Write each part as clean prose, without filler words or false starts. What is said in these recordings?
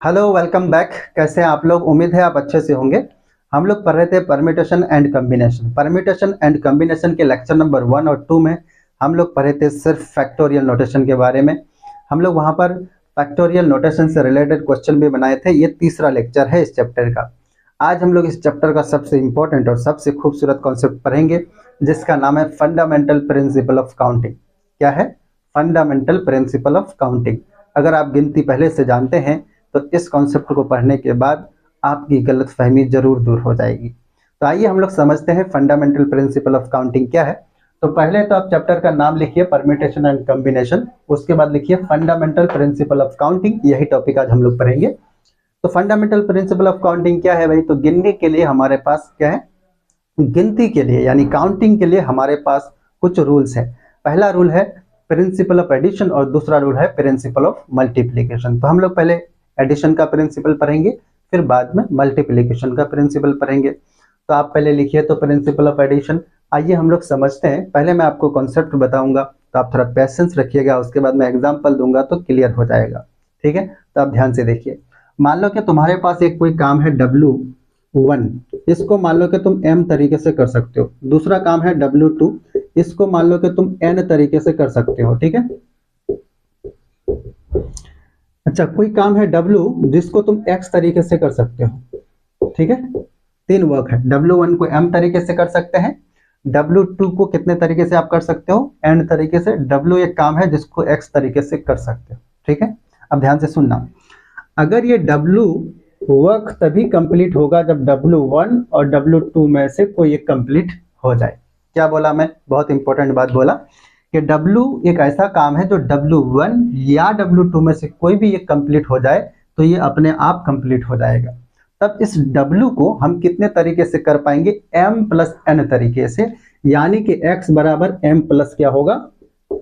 Hello, welcome back. कैसे हैं आप लोग? उम्मीद है आप अच्छे से होंगे। हम लोग पढ़ रहे थे permutation and combination. Permutation and combination के लेक्चर नंबर 1 और 2 में हम लोग पढ़े थे सिर्फ फैक्टोरियल नोटेशन के बारे में। हम लोग वहाँ पर फैक्टोरियल नोटेशन से रिलेटेड क्वेश्चन भी बनाए थे। ये तीसरा लेक्चर है इस चैप्टर का। आज हम लोग इस चैप्टर का सबसे इम्पोर्टेंट और सबसे खूबसूरत कॉन्सेप्ट पढ़ेंगे, जिसका नाम है फंडामेंटल प्रिंसिपल ऑफ काउंटिंग। क्या है? Fundamental principle of counting. अगर आप गिनती पहले से जानते हैं तो इस कॉन्सेप्ट को पढ़ने के बाद आपकी गलतफहमी जरूर दूर हो जाएगी। तो आइए हम लोग समझते हैं फंडामेंटल प्रिंसिपल ऑफ काउंटिंग क्या है। तो पहले तो आप चैप्टर का नाम लिखिए परम्यूटेशन एंड कॉम्बिनेशन, उसके बाद लिखिए फंडामेंटल प्रिंसिपल ऑफ काउंटिंग। यही टॉपिक आज हम लोग पढ़ेंगे। तो फंडामेंटल प्रिंसिपल ऑफ काउंटिंग क्या है भाई? तो गिनने के लिए हमारे पास क्या है? गिनती के लिए यानी काउंटिंग के लिए हमारे पास कुछ रूल्स है। पहला रूल है प्रिंसिपल ऑफ एडिशन और दूसरा रूल है प्रिंसिपल ऑफ मल्टीप्लिकेशन। तो हम लोग पहले एडिशन का प्रिंसिपल पढ़ेंगे, फिर बाद में मल्टीप्लिकेशन का प्रिंसिपल पढ़ेंगे। तो आप पहले लिखिए तो प्रिंसिपल ऑफ एडिशन। आइए हम लोग समझते हैं। पहले मैं आपको कॉन्सेप्ट बताऊंगा, तो आप थोड़ा पेशेंस रखिएगा, उसके बाद मैं एग्जाम्पल दूंगा तो क्लियर हो जाएगा। ठीक है? तो आप ध्यान से देखिए। मान लो कि तुम्हारे पास एक कोई काम है W1, इसको मान लो कि तुम M तरीके से कर सकते हो। दूसरा काम है W2, इसको मान लो कि तुम N तरीके से कर सकते हो। ठीक है? अच्छा, कोई काम है W जिसको तुम X तरीके से कर सकते हो। ठीक है? तीन वर्क है। W1 को M तरीके से कर सकते हैं, W2 को कितने तरीके से आप कर सकते हो? N तरीके से। W एक काम है जिसको X तरीके से कर सकते हो। ठीक है? अब ध्यान से सुनना। अगर ये W वर्क तभी कंप्लीट होगा जब W1 और W2 में से कोई एक कंप्लीट हो जाए। क्या बोला मैं? बहुत इंपॉर्टेंट बात बोला कि W एक ऐसा काम है जो W1 या W2 में से कोई भी एक कंप्लीट हो जाए तो ये अपने आप कंप्लीट हो जाएगा। तब इस W को हम कितने तरीके से कर पाएंगे? M प्लस N तरीके से, यानी कि X बराबर M प्लस क्या होगा?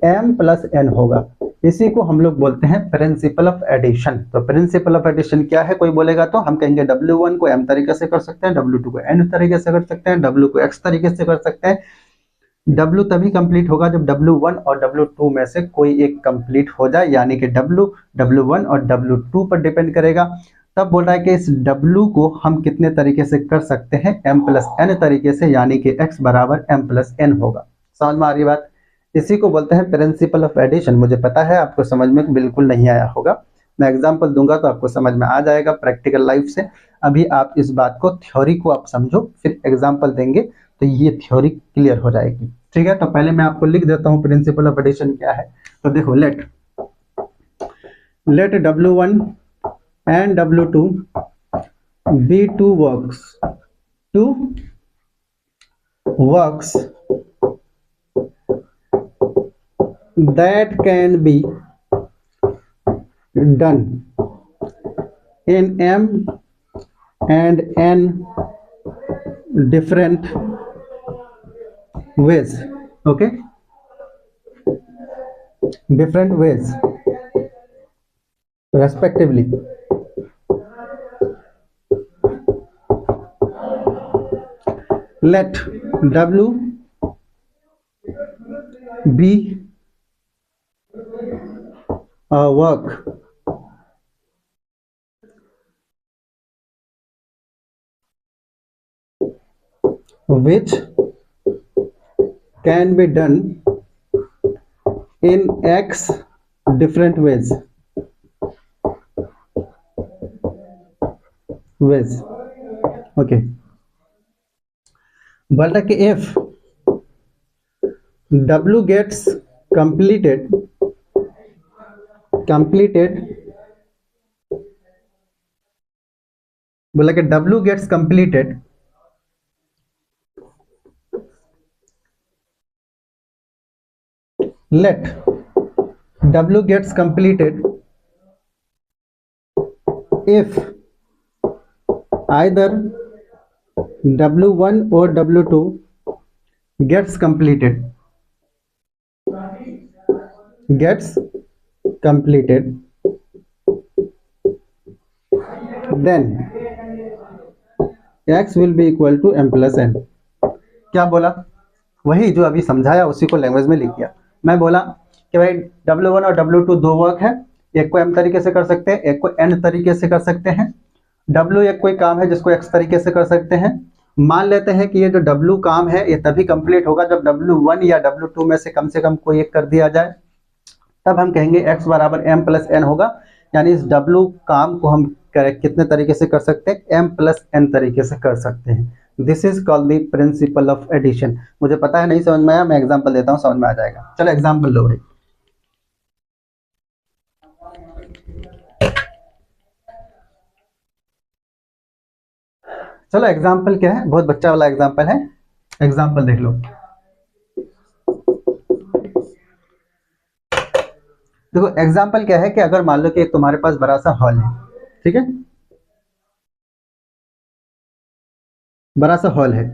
M प्लस N होगा। इसी को हम लोग बोलते हैं प्रिंसिपल ऑफ एडिशन। तो प्रिंसिपल ऑफ एडिशन क्या है? कोई बोलेगा तो हम कहेंगे W1 को M तरीके से कर सकते हैं, W2 को N तरीके से कर सकते हैं, W को X तरीके से कर सकते हैं। W तभी कंप्लीट होगा जब W1 और W2 में से कोई एक कंप्लीट हो जाए, यानी कि W W1 और W2 पर डिपेंड करेगा। तब बोल रहा है कि इस W को हम कितने तरीके से कर सकते हैं? M प्लस N तरीके से, यानी कि X बराबर M प्लस N होगा। समझ में आ रही बात? इसी को बोलते हैं प्रिंसिपल ऑफ एडिशन। मुझे पता है आपको समझ में बिल्कुल नहीं आया होगा, मैं एग्जाम्पल दूंगा तो आपको समझ में आ जाएगा प्रैक्टिकल लाइफ से। अभी आप इस बात को, थ्योरी को आप समझो, फिर एग्जाम्पल देंगे तो ये थ्योरी क्लियर हो जाएगी। ठीक है? तो पहले मैं आपको लिख देता हूँ प्रिंसिपल ऑफ एडिशन क्या है। तो देखो, late W1 and W2 be two works that can be done in M and N different ways. Okay? Different ways respectively. Let W be a work which can be done in X different ways. Okay. But like if W gets completed बोला कि W gets completed let W gets completed if either W1 or W2 gets completed then X will be equal to M plus N। क्या बोला? वही जो अभी समझाया उसी को लैंग्वेज में लिख दिया। मैं बोला कि भाई W1 और W2 दो वर्क है, एक को m तरीके से कर सकते हैं, एक को n तरीके से कर सकते हैं। w एक कोई काम है जिसको x तरीके से कर सकते हैं। मान लेते हैं कि ये जो w काम है ये तभी कंप्लीट होगा जब w1 या w2 में से कम कोई एक कर दिया जाए, तब हम कहेंगे x बराबर m प्लस n होगा। यानी इस w काम को हम कितने तरीके से कर सकते हैं, m प्लस n तरीके से कर सकते हैं। This is called the principle of addition. मुझे पता है नहीं समझ में आया, मैं एग्जांपल देता हूँ, समझ में आ जाएगा। चलो एग्जांपल लो भाई। चलो एग्जाम्पल क्या है, बहुत बच्चा वाला एग्जाम्पल है, एग्जाम्पल देख लो। देखो एग्जाम्पल क्या है कि अगर मान लो कि तुम्हारे पास बड़ा सा हॉल है, ठीक है, बड़ा सा हॉल है।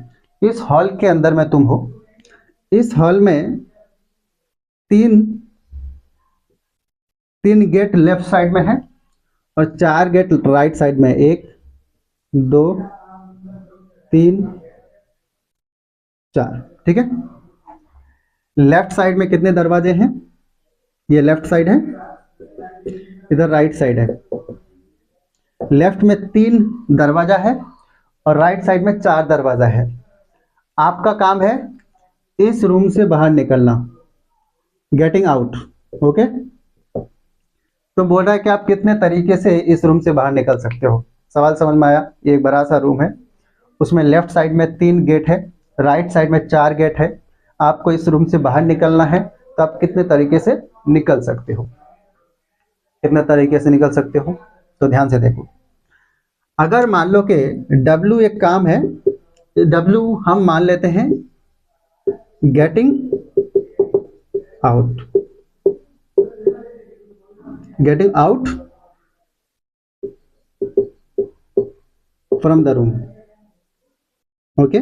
इस हॉल के अंदर में तुम हो, इस हॉल में तीन गेट लेफ्ट साइड में है और 4 गेट राइट साइड में, 1 2 3 4, ठीक है। लेफ्ट साइड में कितने दरवाजे हैं, ये लेफ्ट साइड है, इधर राइट साइड है। लेफ्ट में 3 दरवाजा है और राइट साइड में 4 दरवाजा है। आपका काम है इस रूम से बाहर निकलना, गेटिंग आउट, ओके। तो बोल रहा है कि आप कितने तरीके से इस रूम से बाहर निकल सकते हो। सवाल समझ में आया। एक बड़ा सा रूम है, उसमें लेफ्ट साइड में 3 गेट है, राइट साइड में 4 गेट है। आपको इस रूम से बाहर निकलना है, तो आप कितने तरीके से निकल सकते हो, कितने तरीके से निकल सकते हो। तो ध्यान से देखो, अगर मान लो कि W एक काम है, W हम मान लेते हैं getting out, getting out from the room, okay.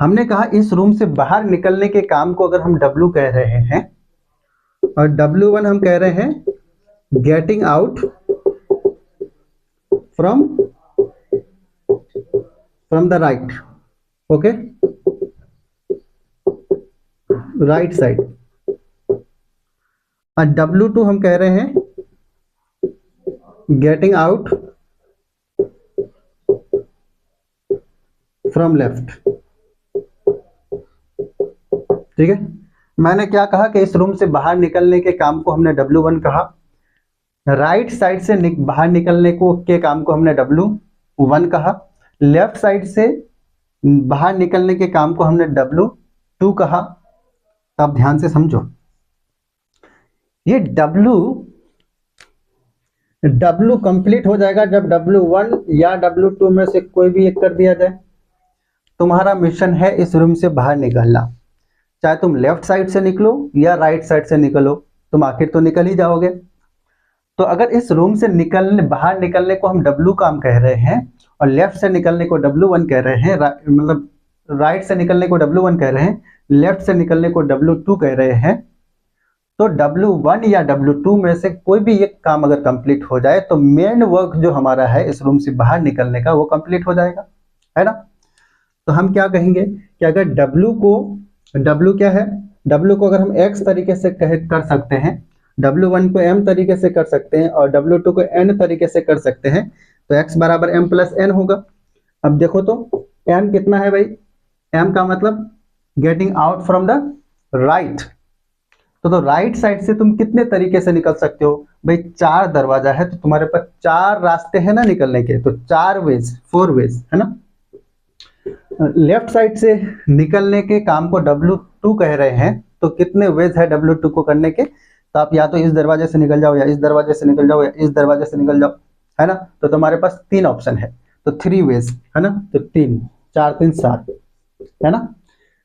हमने कहा इस रूम से बाहर निकलने के काम को अगर हम W कह रहे हैं और W1 हम कह रहे हैं getting out from the right, okay, right side. और W2 हम कह रहे हैं गेटिंग आउट फ्रॉम लेफ्ट, ठीक है। मैंने क्या कहा कि इस रूम से बाहर निकलने के काम को हमने W1 कहा, राइट साइड से बाहर निकलने को के काम को हमने W1 कहा, लेफ्ट साइड से बाहर निकलने के काम को हमने W2 कहा। तो आप ध्यान से समझो, ये W कंप्लीट हो जाएगा जब W1 या W2 में से कोई भी एक कर दिया जाए। तुम्हारा मिशन है इस रूम से बाहर निकलना, चाहे तुम लेफ्ट साइड से निकलो या राइट साइड से निकलो, तुम आखिर तो निकल ही जाओगे। तो अगर इस रूम से बाहर निकलने को हम W काम कह रहे हैं और लेफ्ट से निकलने को W1 कह रहे हैं, मतलब राइट से निकलने को W1 कह रहे हैं, लेफ्ट से निकलने को W2 कह रहे हैं, तो W1 या W2 में से कोई भी एक काम अगर कंप्लीट हो जाए तो मेन वर्क जो हमारा है इस रूम से बाहर निकलने का वो कंप्लीट हो जाएगा, है ना। तो हम क्या कहेंगे कि अगर W क्या है, W को अगर हम X तरीके से कर सकते हैं, W1 को M तरीके से कर सकते हैं और W2 को N तरीके से कर सकते हैं, तो X बराबर M प्लस N होगा। अब देखो तो M कितना है भाई, M का मतलब getting out from the right. तो राइट साइड से तुम कितने तरीके से निकल सकते हो भाई, 4 दरवाजा है तो तुम्हारे पास 4 रास्ते हैं ना निकलने के, तो 4 वेज है ना। लेफ्ट साइड से निकलने के काम को W2 कह रहे हैं, तो कितने वेज है W2 को करने के, तो आप या तो इस दरवाजे से निकल जाओ या इस दरवाजे से निकल जाओ या इस दरवाजे से निकल जाओ, है ना। तो तुम्हारे पास 3 ऑप्शन है, तो 3 वेज है ना, तो 3 4 3 7, है ना।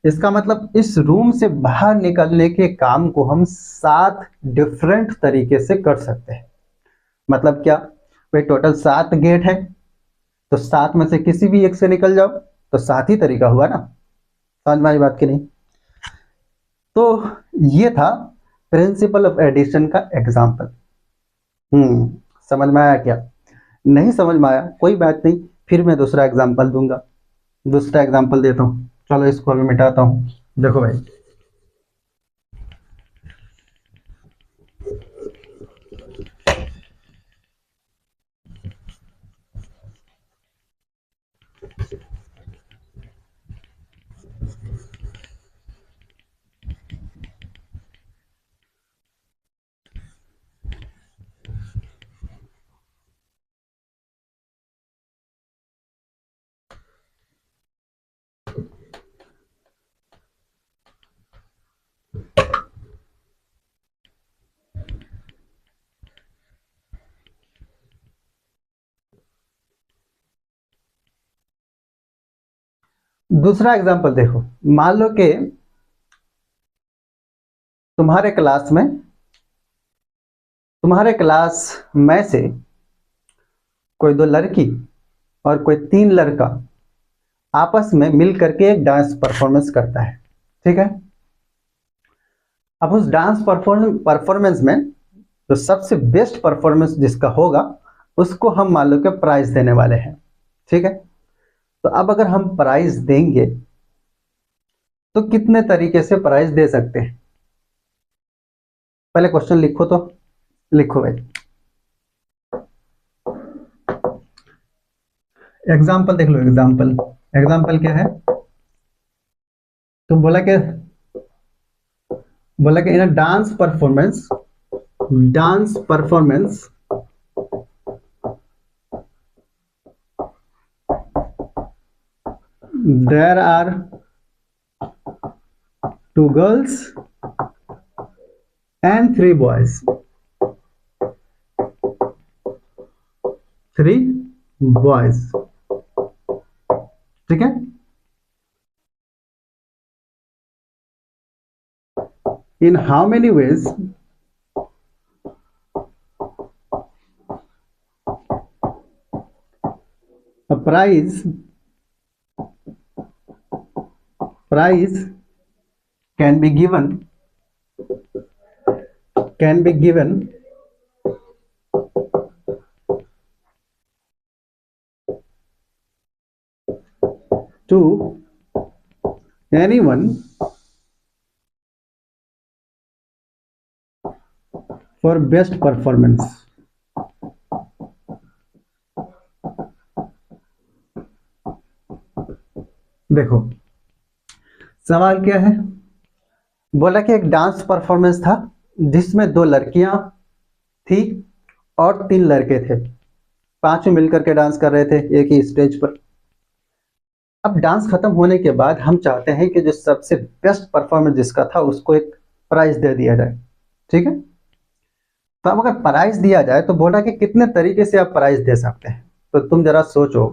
इसका मतलब इस रूम से बाहर निकलने के काम को हम 7 डिफरेंट तरीके से कर सकते हैं। मतलब क्या भाई, टोटल 7 गेट है, तो 7 में से किसी भी एक से निकल जाओ, तो 7 ही तरीका हुआ ना। समझ में आई बात की नहीं। तो ये था प्रिंसिपल ऑफ एडिशन का एग्जाम्पल। समझ में आया क्या, नहीं समझ में आया कोई बात नहीं, फिर मैं दूसरा एग्जाम्पल दूंगा, दूसरा एग्जाम्पल देता हूँ। चलो इसको मैं मिटाता हूँ। देखो भाई, दूसरा एग्जांपल देखो, मान लो कि तुम्हारे क्लास में से कोई 2 लड़की और कोई 3 लड़का आपस में मिल करके एक डांस परफॉर्मेंस करता है, ठीक है। अब उस डांस परफॉर्मेंस में जो सबसे बेस्ट परफॉर्मेंस जिसका होगा उसको हम मान लो कि प्राइज देने वाले हैं, ठीक है। तो अब अगर हम प्राइज देंगे तो कितने तरीके से प्राइज दे सकते हैं, पहले क्वेश्चन लिखो, तो लिखो भाई। एग्जाम्पल देख लो, एग्जाम्पल क्या है, तो बोला कि इन अ dance performance there are 2 girls and 3 boys, 3 boys, ठीक है। In how many ways a prize can be given to anyone for best performance। देखो सवाल क्या है, बोला कि एक डांस परफॉर्मेंस था जिसमें 2 लड़कियां थी और 3 लड़के थे, पांचों मिलकर के डांस कर रहे थे एक ही स्टेज पर। अब डांस खत्म होने के बाद हम चाहते हैं कि जो सबसे बेस्ट परफॉर्मेंस जिसका था उसको एक प्राइज दे दिया जाए, ठीक है। तो अब अगर प्राइज दिया जाए तो बोला कि कितने तरीके से आप प्राइज दे सकते हैं। तो तुम जरा सोचो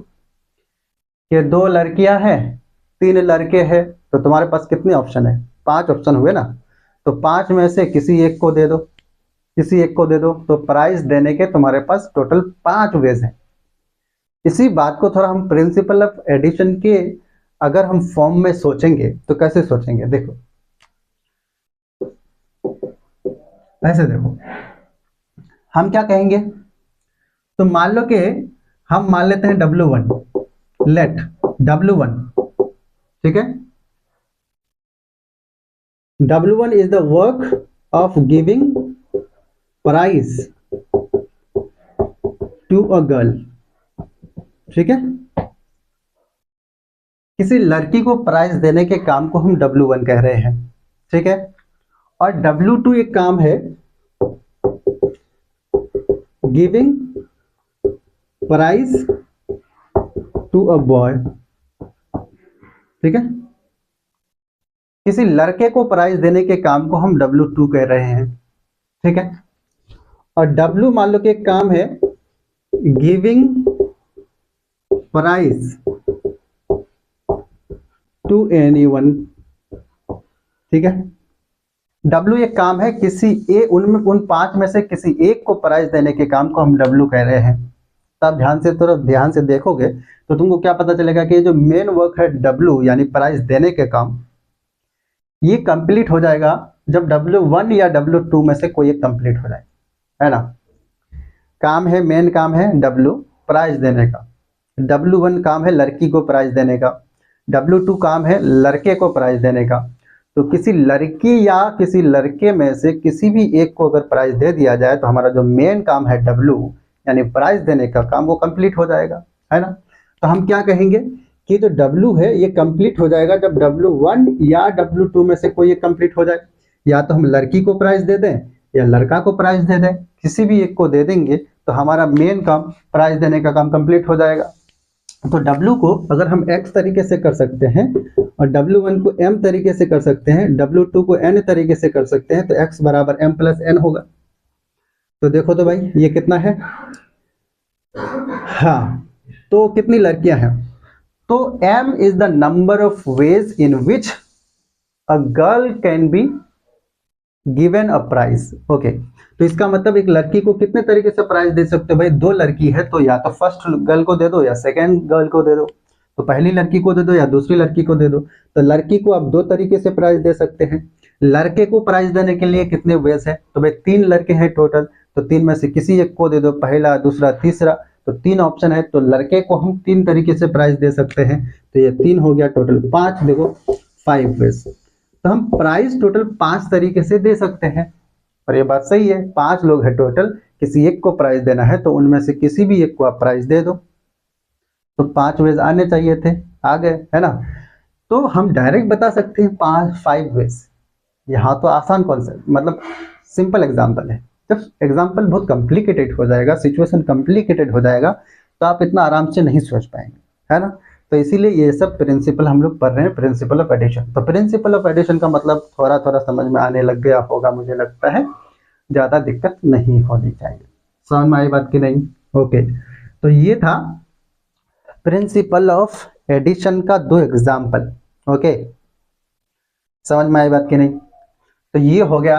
कि 2 लड़कियां हैं, 3 लड़के हैं, तो तुम्हारे पास कितने ऑप्शन है, 5 ऑप्शन हुए ना। तो 5 में से किसी एक को दे दो, तो प्राइज देने के तुम्हारे पास टोटल 5 वेज हैं। इसी बात को थोड़ा हम प्रिंसिपल ऑफ एडिशन के अगर हम फॉर्म में सोचेंगे तो कैसे सोचेंगे, देखो ऐसे देखो, हम क्या कहेंगे, तो मान लो कि हम मान लेते हैं W1, लेट W1, ठीक है। W1 is the work of giving prize to a girl, ठीक है। किसी लड़की को प्राइज देने के काम को हम W1 कह रहे हैं, ठीक है। और W2 एक काम है giving prize to a boy, ठीक है। किसी लड़के को प्राइज देने के काम को हम W2 कह रहे हैं, ठीक है। और W मान लो कि एक काम है गिविंग प्राइज टू एनीवन, ठीक है। W एक काम है उन 5 में से किसी एक को प्राइज देने के काम को हम W कह रहे हैं। तब ध्यान से देखोगे तो तुमको क्या पता चलेगा कि जो मेन वर्क है W यानी प्राइज देने के काम, ये कंप्लीट हो जाएगा जब W1 या W2 में से कोई एक कंप्लीट हो जाए, है ना। मेन काम है W प्राइज देने का, W1 काम है लड़की को प्राइज देने का, W2 काम है लड़के को प्राइज देने का। तो किसी लड़की या किसी लड़के में से किसी भी एक को अगर प्राइज दे दिया जाए तो हमारा जो मेन काम है W यानी प्राइज देने का काम वो कंप्लीट हो जाएगा, है ना। तो हम क्या कहेंगे कि जो W है ये कंप्लीट हो जाएगा जब W1 या W2 में से कोई एक कंप्लीट हो जाए। या तो हम लड़की को प्राइज दे दें या लड़का को प्राइज दे दें, किसी भी एक को दे देंगे तो हमारा मेन काम प्राइज देने का काम कंप्लीट हो जाएगा। तो W को अगर हम X तरीके से कर सकते हैं और W1 को M तरीके से कर सकते हैं, W2 को N तरीके से कर सकते हैं, तो X बराबर M प्लस N होगा। तो देखो तो भाई ये कितना है, हाँ तो कितनी लड़कियां हैं, तो m is the number of ways in which a girl can be given a prize. Okay, तो इसका मतलब एक लड़की को कितने तरीके से प्राइज दे सकते हो भाई? दो लड़की है तो या तो फर्स्ट गर्ल को दे दो या सेकेंड गर्ल को दे दो, तो पहली लड़की को दे दो या दूसरी लड़की को दे दो। तो लड़की को आप दो तरीके से प्राइज दे सकते हैं। लड़के को प्राइज देने के लिए कितने वेज है? तो भाई तीन लड़के हैं टोटल, तो तीन में से किसी एक को दे दो, पहला दूसरा तीसरा, तो तीन ऑप्शन है, तो लड़के को हम तीन तरीके से प्राइज दे सकते हैं। तो ये तीन हो गया टोटल पांच, देखो 5 वेज। तो हम प्राइस टोटल 5 तरीके से दे सकते हैं। और ये बात सही है, 5 लोग हैं टोटल, किसी एक को प्राइस देना है तो उनमें से किसी भी एक को आप प्राइस दे दो। तो 5 वेज आने चाहिए थे, आ गए, है ना? तो हम डायरेक्ट बता सकते हैं 5 वेज। यहाँ तो आसान कॉन्सेप्ट, मतलब सिंपल एग्जाम्पल है। जब एग्जाम्पल बहुत कॉम्प्लिकेटेड हो जाएगा, सिचुएशन कॉम्प्लिकेटेड हो जाएगा, तो आप इतना आराम से नहीं सोच पाएंगे, है ना? तो इसीलिए ये सब प्रिंसिपल हम लोग पढ़ रहे हैं, प्रिंसिपल ऑफ एडिशन। तो प्रिंसिपल ऑफ एडिशन का मतलब थोड़ा थोड़ा समझ में आने लग गया होगा, मुझे लगता है ज़्यादा दिक्कत नहीं होनी चाहिए। समझ में आई बात की नहीं? ओके, तो ये था प्रिंसिपल ऑफ एडिशन का 2 एग्जाम्पल। ओके, समझ में आई बात की नहीं? तो ये हो गया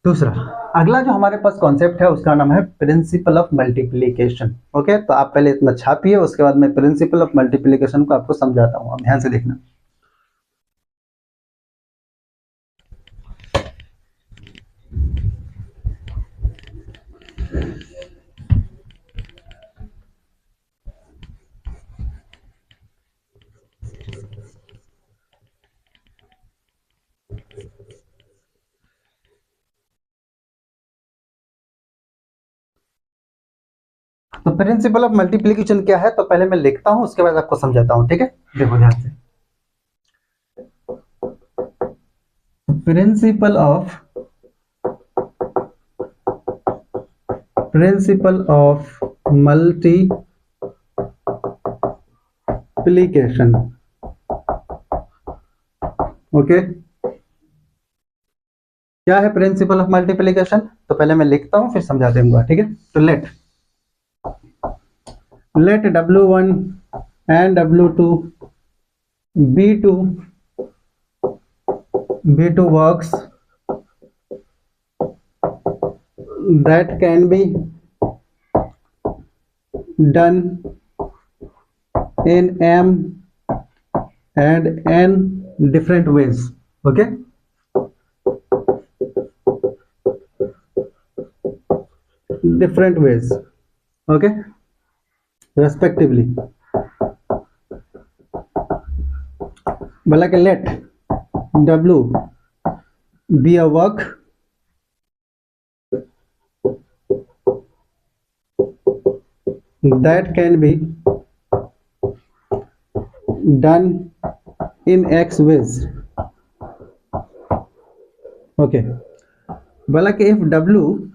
दूसरा। अगला जो हमारे पास कॉन्सेप्ट है उसका नाम है प्रिंसिपल ऑफ मल्टीप्लिकेशन। ओके, तो आप पहले इतना छापिए, उसके बाद मैं प्रिंसिपल ऑफ मल्टीप्लिकेशन को आपको समझाता हूँ, आप ध्यान से देखना। तो प्रिंसिपल ऑफ मल्टीप्लिकेशन क्या है, तो पहले मैं लिखता हूं, उसके बाद आपको समझाता हूं, ठीक है? देखो ध्यान से। Principal of multiplication. ओके, क्या है प्रिंसिपल ऑफ मल्टीप्लिकेशन? तो पहले मैं लिखता हूं फिर समझा दूंगा, ठीक है? तो late W1 and W2 B2 works that can be done in M and N different ways. Okay, different ways, okay, respectively. बोला कि let W be a work that can be done in X ways. Okay, बोला कि if W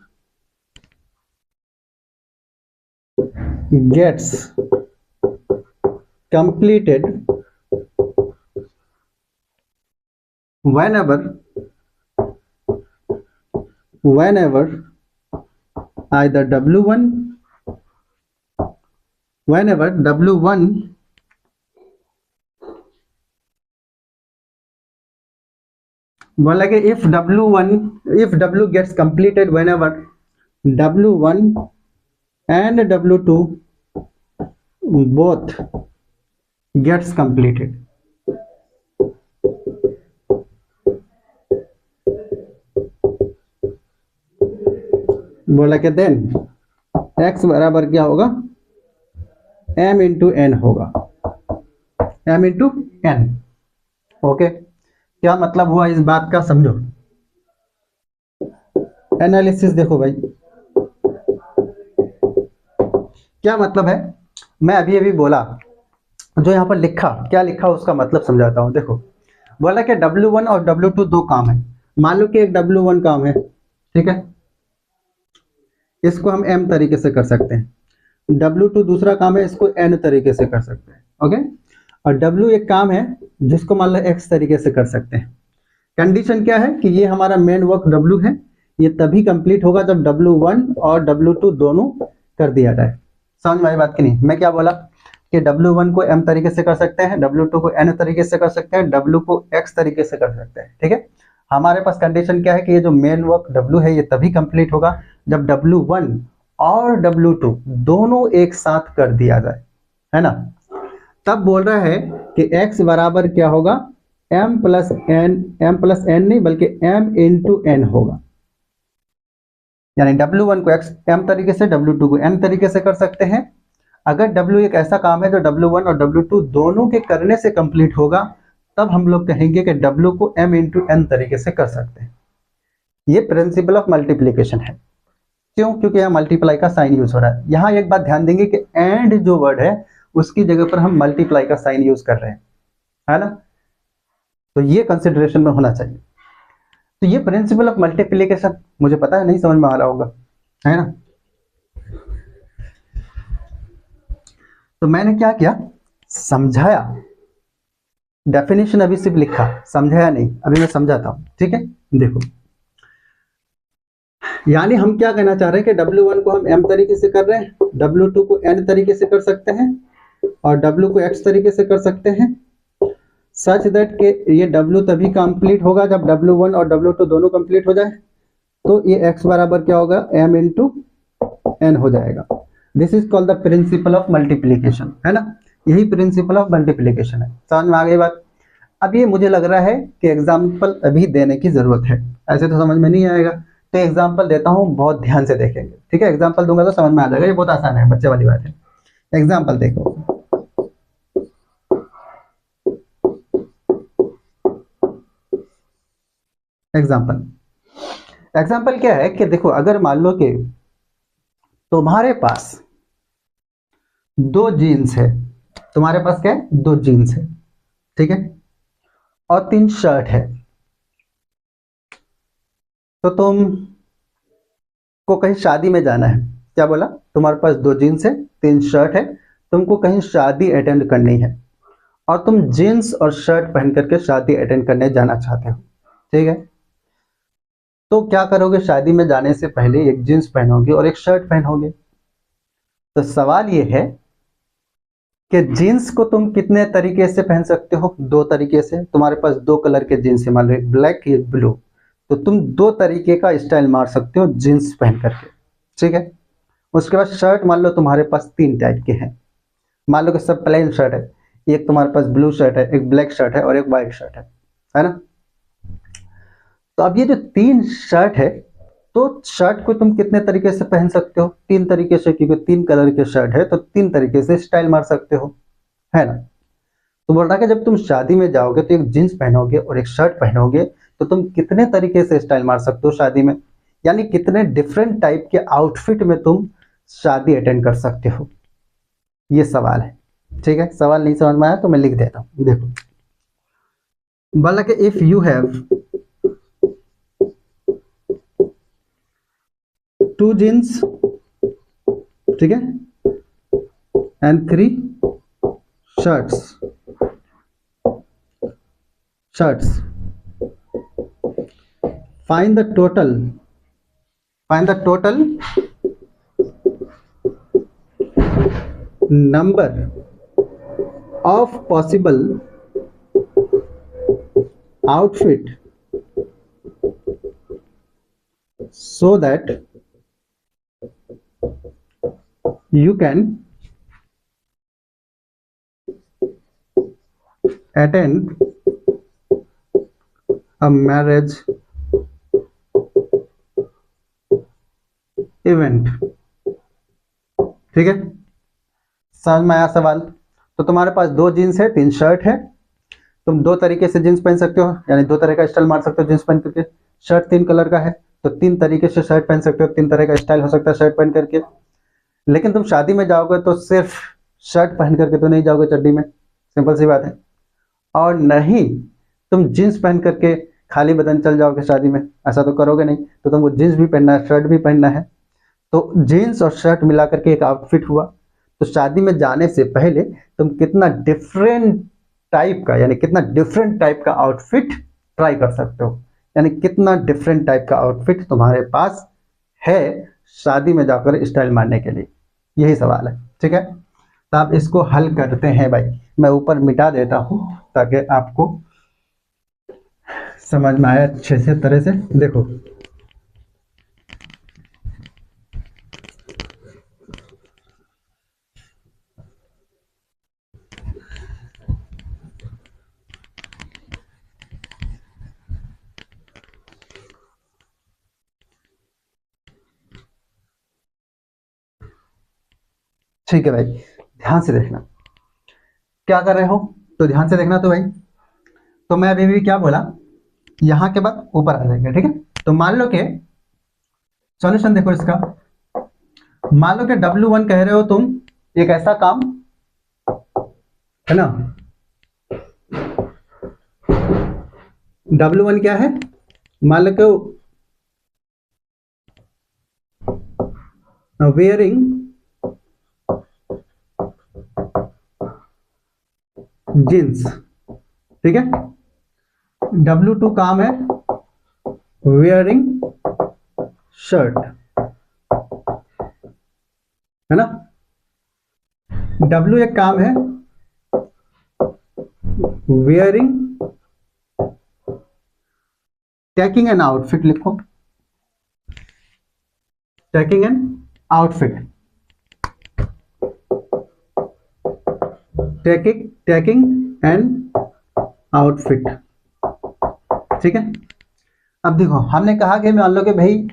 gets completed whenever either W1 बोला कि if W gets completed whenever W1 and W2 both gets completed. बोला कि then x बराबर क्या होगा? m into N होगा, m इंटू एन। ओके, क्या मतलब हुआ इस बात का, समझो। एनालिसिस देखो भाई, क्या मतलब है? मैं अभी बोला, जो यहाँ पर लिखा, क्या लिखा उसका मतलब समझाता हूँ। देखो, बोला कि W1 और W2 दो काम है। मान लो कि एक W1 काम है, ठीक है, इसको हम M तरीके से कर सकते हैं। W2 दूसरा काम है, इसको N तरीके से कर सकते हैं। ओके, और W एक काम है जिसको मान लो X तरीके से कर सकते हैं। कंडीशन क्या है कि ये हमारा मेन वर्क W है, ये तभी कंप्लीट होगा जब W1 और W2 दोनों कर दिया जाए। समझ में आई बात की नहीं? मैं क्या बोला? कि W1 को M तरीके से कर सकते हैं, W2 को N तरीके से कर सकते हैं, W को X तरीके से कर सकते हैं। ठीक है, हमारे पास कंडीशन क्या है कि ये जो मेन वर्क W है ये तभी कंप्लीट होगा जब W1 और W2 दोनों एक साथ कर दिया जाए, है ना। तब बोल रहा है कि X बराबर क्या होगा, M प्लस n नहीं बल्कि M इंटू n होगा। यानी W1 को X M तरीके से, W2 को N तरीके से कर सकते हैं। अगर W एक ऐसा काम है जो W1 और W2 दोनों के करने से कंप्लीट होगा, तब हम लोग कहेंगे कि W को M इंटू n तरीके से कर सकते हैं। ये प्रिंसिपल ऑफ मल्टीप्लीकेशन है। क्यों? क्योंकि यहाँ मल्टीप्लाई का साइन यूज हो रहा है। यहाँ एक बात ध्यान देंगे कि एंड जो वर्ड है उसकी जगह पर हम मल्टीप्लाई का साइन यूज कर रहे हैं, है ना। तो ये कंसिडरेशन में होना चाहिए। तो ये प्रिंसिपल ऑफ मल्टीप्लीकेशन मुझे पता है नहीं समझ में आ रहा होगा, है ना। तो मैंने क्या किया, समझाया, डेफिनेशन अभी सिर्फ लिखा, समझाया नहीं। अभी मैं समझाता हूं, ठीक है। देखो, यानी हम क्या कहना चाह रहे हैं कि W1 को हम M तरीके से कर रहे हैं, W2 को N तरीके से कर सकते हैं और W को X तरीके से कर सकते हैं, सच दैट के ये W तभी कंप्लीट होगा जब W1 और W2 दोनों कंप्लीट हो जाए। तो ये X बराबर क्या होगा, M इंटू N हो जाएगा। This is called the principle of multiplication, है ना। यही प्रिंसिपल ऑफ मल्टीप्लीकेशन है। समझ में आ गई बात। अब ये मुझे लग रहा है कि एग्जाम्पल अभी देने की जरूरत है, ऐसे तो समझ में नहीं आएगा। तो एग्जाम्पल देता हूँ, बहुत ध्यान से देखेंगे, ठीक है। एग्जाम्पल दूंगा तो समझ में आ जाएगा, ये बहुत आसान है, बच्चे वाली बात है। एग्जाम्पल देखो, एग्जाम्पल क्या है कि देखो, अगर मान लो कि तुम्हारे पास दो जीन्स है, तुम्हारे पास क्या है, दो जीन्स है, ठीक है, और 3 शर्ट है। तो तुम को कहीं शादी में जाना है। क्या बोला, तुम्हारे पास 2 जीन्स है, 3 शर्ट है, तुमको कहीं शादी अटेंड करनी है और तुम जीन्स और शर्ट पहन करके शादी अटेंड करने जाना चाहते हो, ठीक है। तो क्या करोगे, शादी में जाने से पहले एक जीन्स पहनोगे और एक शर्ट पहनोगे। तो सवाल ये है कि जीन्स को तुम कितने तरीके से पहन सकते हो, 2 तरीके से। तुम्हारे पास 2 कलर के जीन्स है, मान लो एक ब्लैक एक ब्लू, तो तुम 2 तरीके का स्टाइल मार सकते हो जीन्स पहन करके, ठीक है। उसके बाद शर्ट मान लो तुम्हारे पास 3 टाइप के हैं, मान लो कि सब प्लेन शर्ट है, एक तुम्हारे पास ब्लू शर्ट है, एक ब्लैक शर्ट है और एक व्हाइट शर्ट है ना। तो अब ये जो 3 शर्ट है, तो शर्ट को तुम कितने तरीके से पहन सकते हो, 3 तरीके से, क्योंकि 3 कलर के शर्ट है तो 3 तरीके से स्टाइल मार सकते हो, है ना। तो बोल रहा है कि जब तुम शादी में जाओगे तो एक जींस पहनोगे और एक शर्ट पहनोगे, तो तुम कितने तरीके से स्टाइल मार सकते हो शादी में, यानी कितने डिफरेंट टाइप के आउटफिट में तुम शादी अटेंड कर सकते हो, ये सवाल है, ठीक है। सवाल नहीं समझ में आया तो मैं लिख देता हूं। देखो, बोला कि इफ यू हैव 2 जीन्स, ठीक है, and 3 shirts, find the total number of possible outfit so that you can attend a marriage event, ठीक है। समझ में आया सवाल। तो तुम्हारे पास 2 जीन्स है, 3 शर्ट है, तुम 2 तरीके से जीन्स पहन सकते हो, यानी 2 तरह का स्टाइल मार सकते हो जीन्स पहन करके। शर्ट 3 कलर का है तो 3 तरीके से शर्ट पहन सकते हो, 3 तरह का स्टाइल हो सकता है शर्ट पहन करके। लेकिन तुम शादी में जाओगे तो सिर्फ शर्ट पहन करके तो नहीं जाओगे चड्डी में, सिंपल सी बात है। और नहीं तुम जीन्स पहन करके खाली बदन चल जाओगे शादी में, ऐसा तो करोगे नहीं। तो तुमको जीन्स भी पहनना है, शर्ट भी पहनना है, तो जीन्स और शर्ट मिला करके एक आउटफिट हुआ। तो शादी में जाने से पहले तुम कितना डिफरेंट टाइप का, यानी कितना डिफरेंट टाइप का आउटफिट ट्राई कर सकते हो, यानी कितना डिफरेंट टाइप का आउटफिट तुम्हारे पास है शादी में जाकर स्टाइल मारने के लिए, यही सवाल है, ठीक है। तो आप इसको हल करते हैं भाई, मैं ऊपर मिटा देता हूँ ताकि आपको समझ में आए अच्छे से तरह से। देखो ठीक है भाई, ध्यान से देखना क्या कर रहे हो, तो ध्यान से देखना। तो भाई, तो मैं अभी भी क्या बोला, यहाँ के बाद ऊपर आ जाएंगे, ठीक है। तो मान लो कि सॉल्यूशन देखो इसका, मान लो कि W1 कह रहे हो तुम, एक ऐसा काम है ना, W1 क्या है, मान लो कि वेयरिंग जींस, ठीक है। W2 काम है वेयरिंग शर्ट, है ना। W एक काम है वेयरिंग टेकिंग एन आउटफिट, लिखो taking an outfit, taking an outfit, ठीक है। अब देखो हमने कहा कि मान लो कि भाई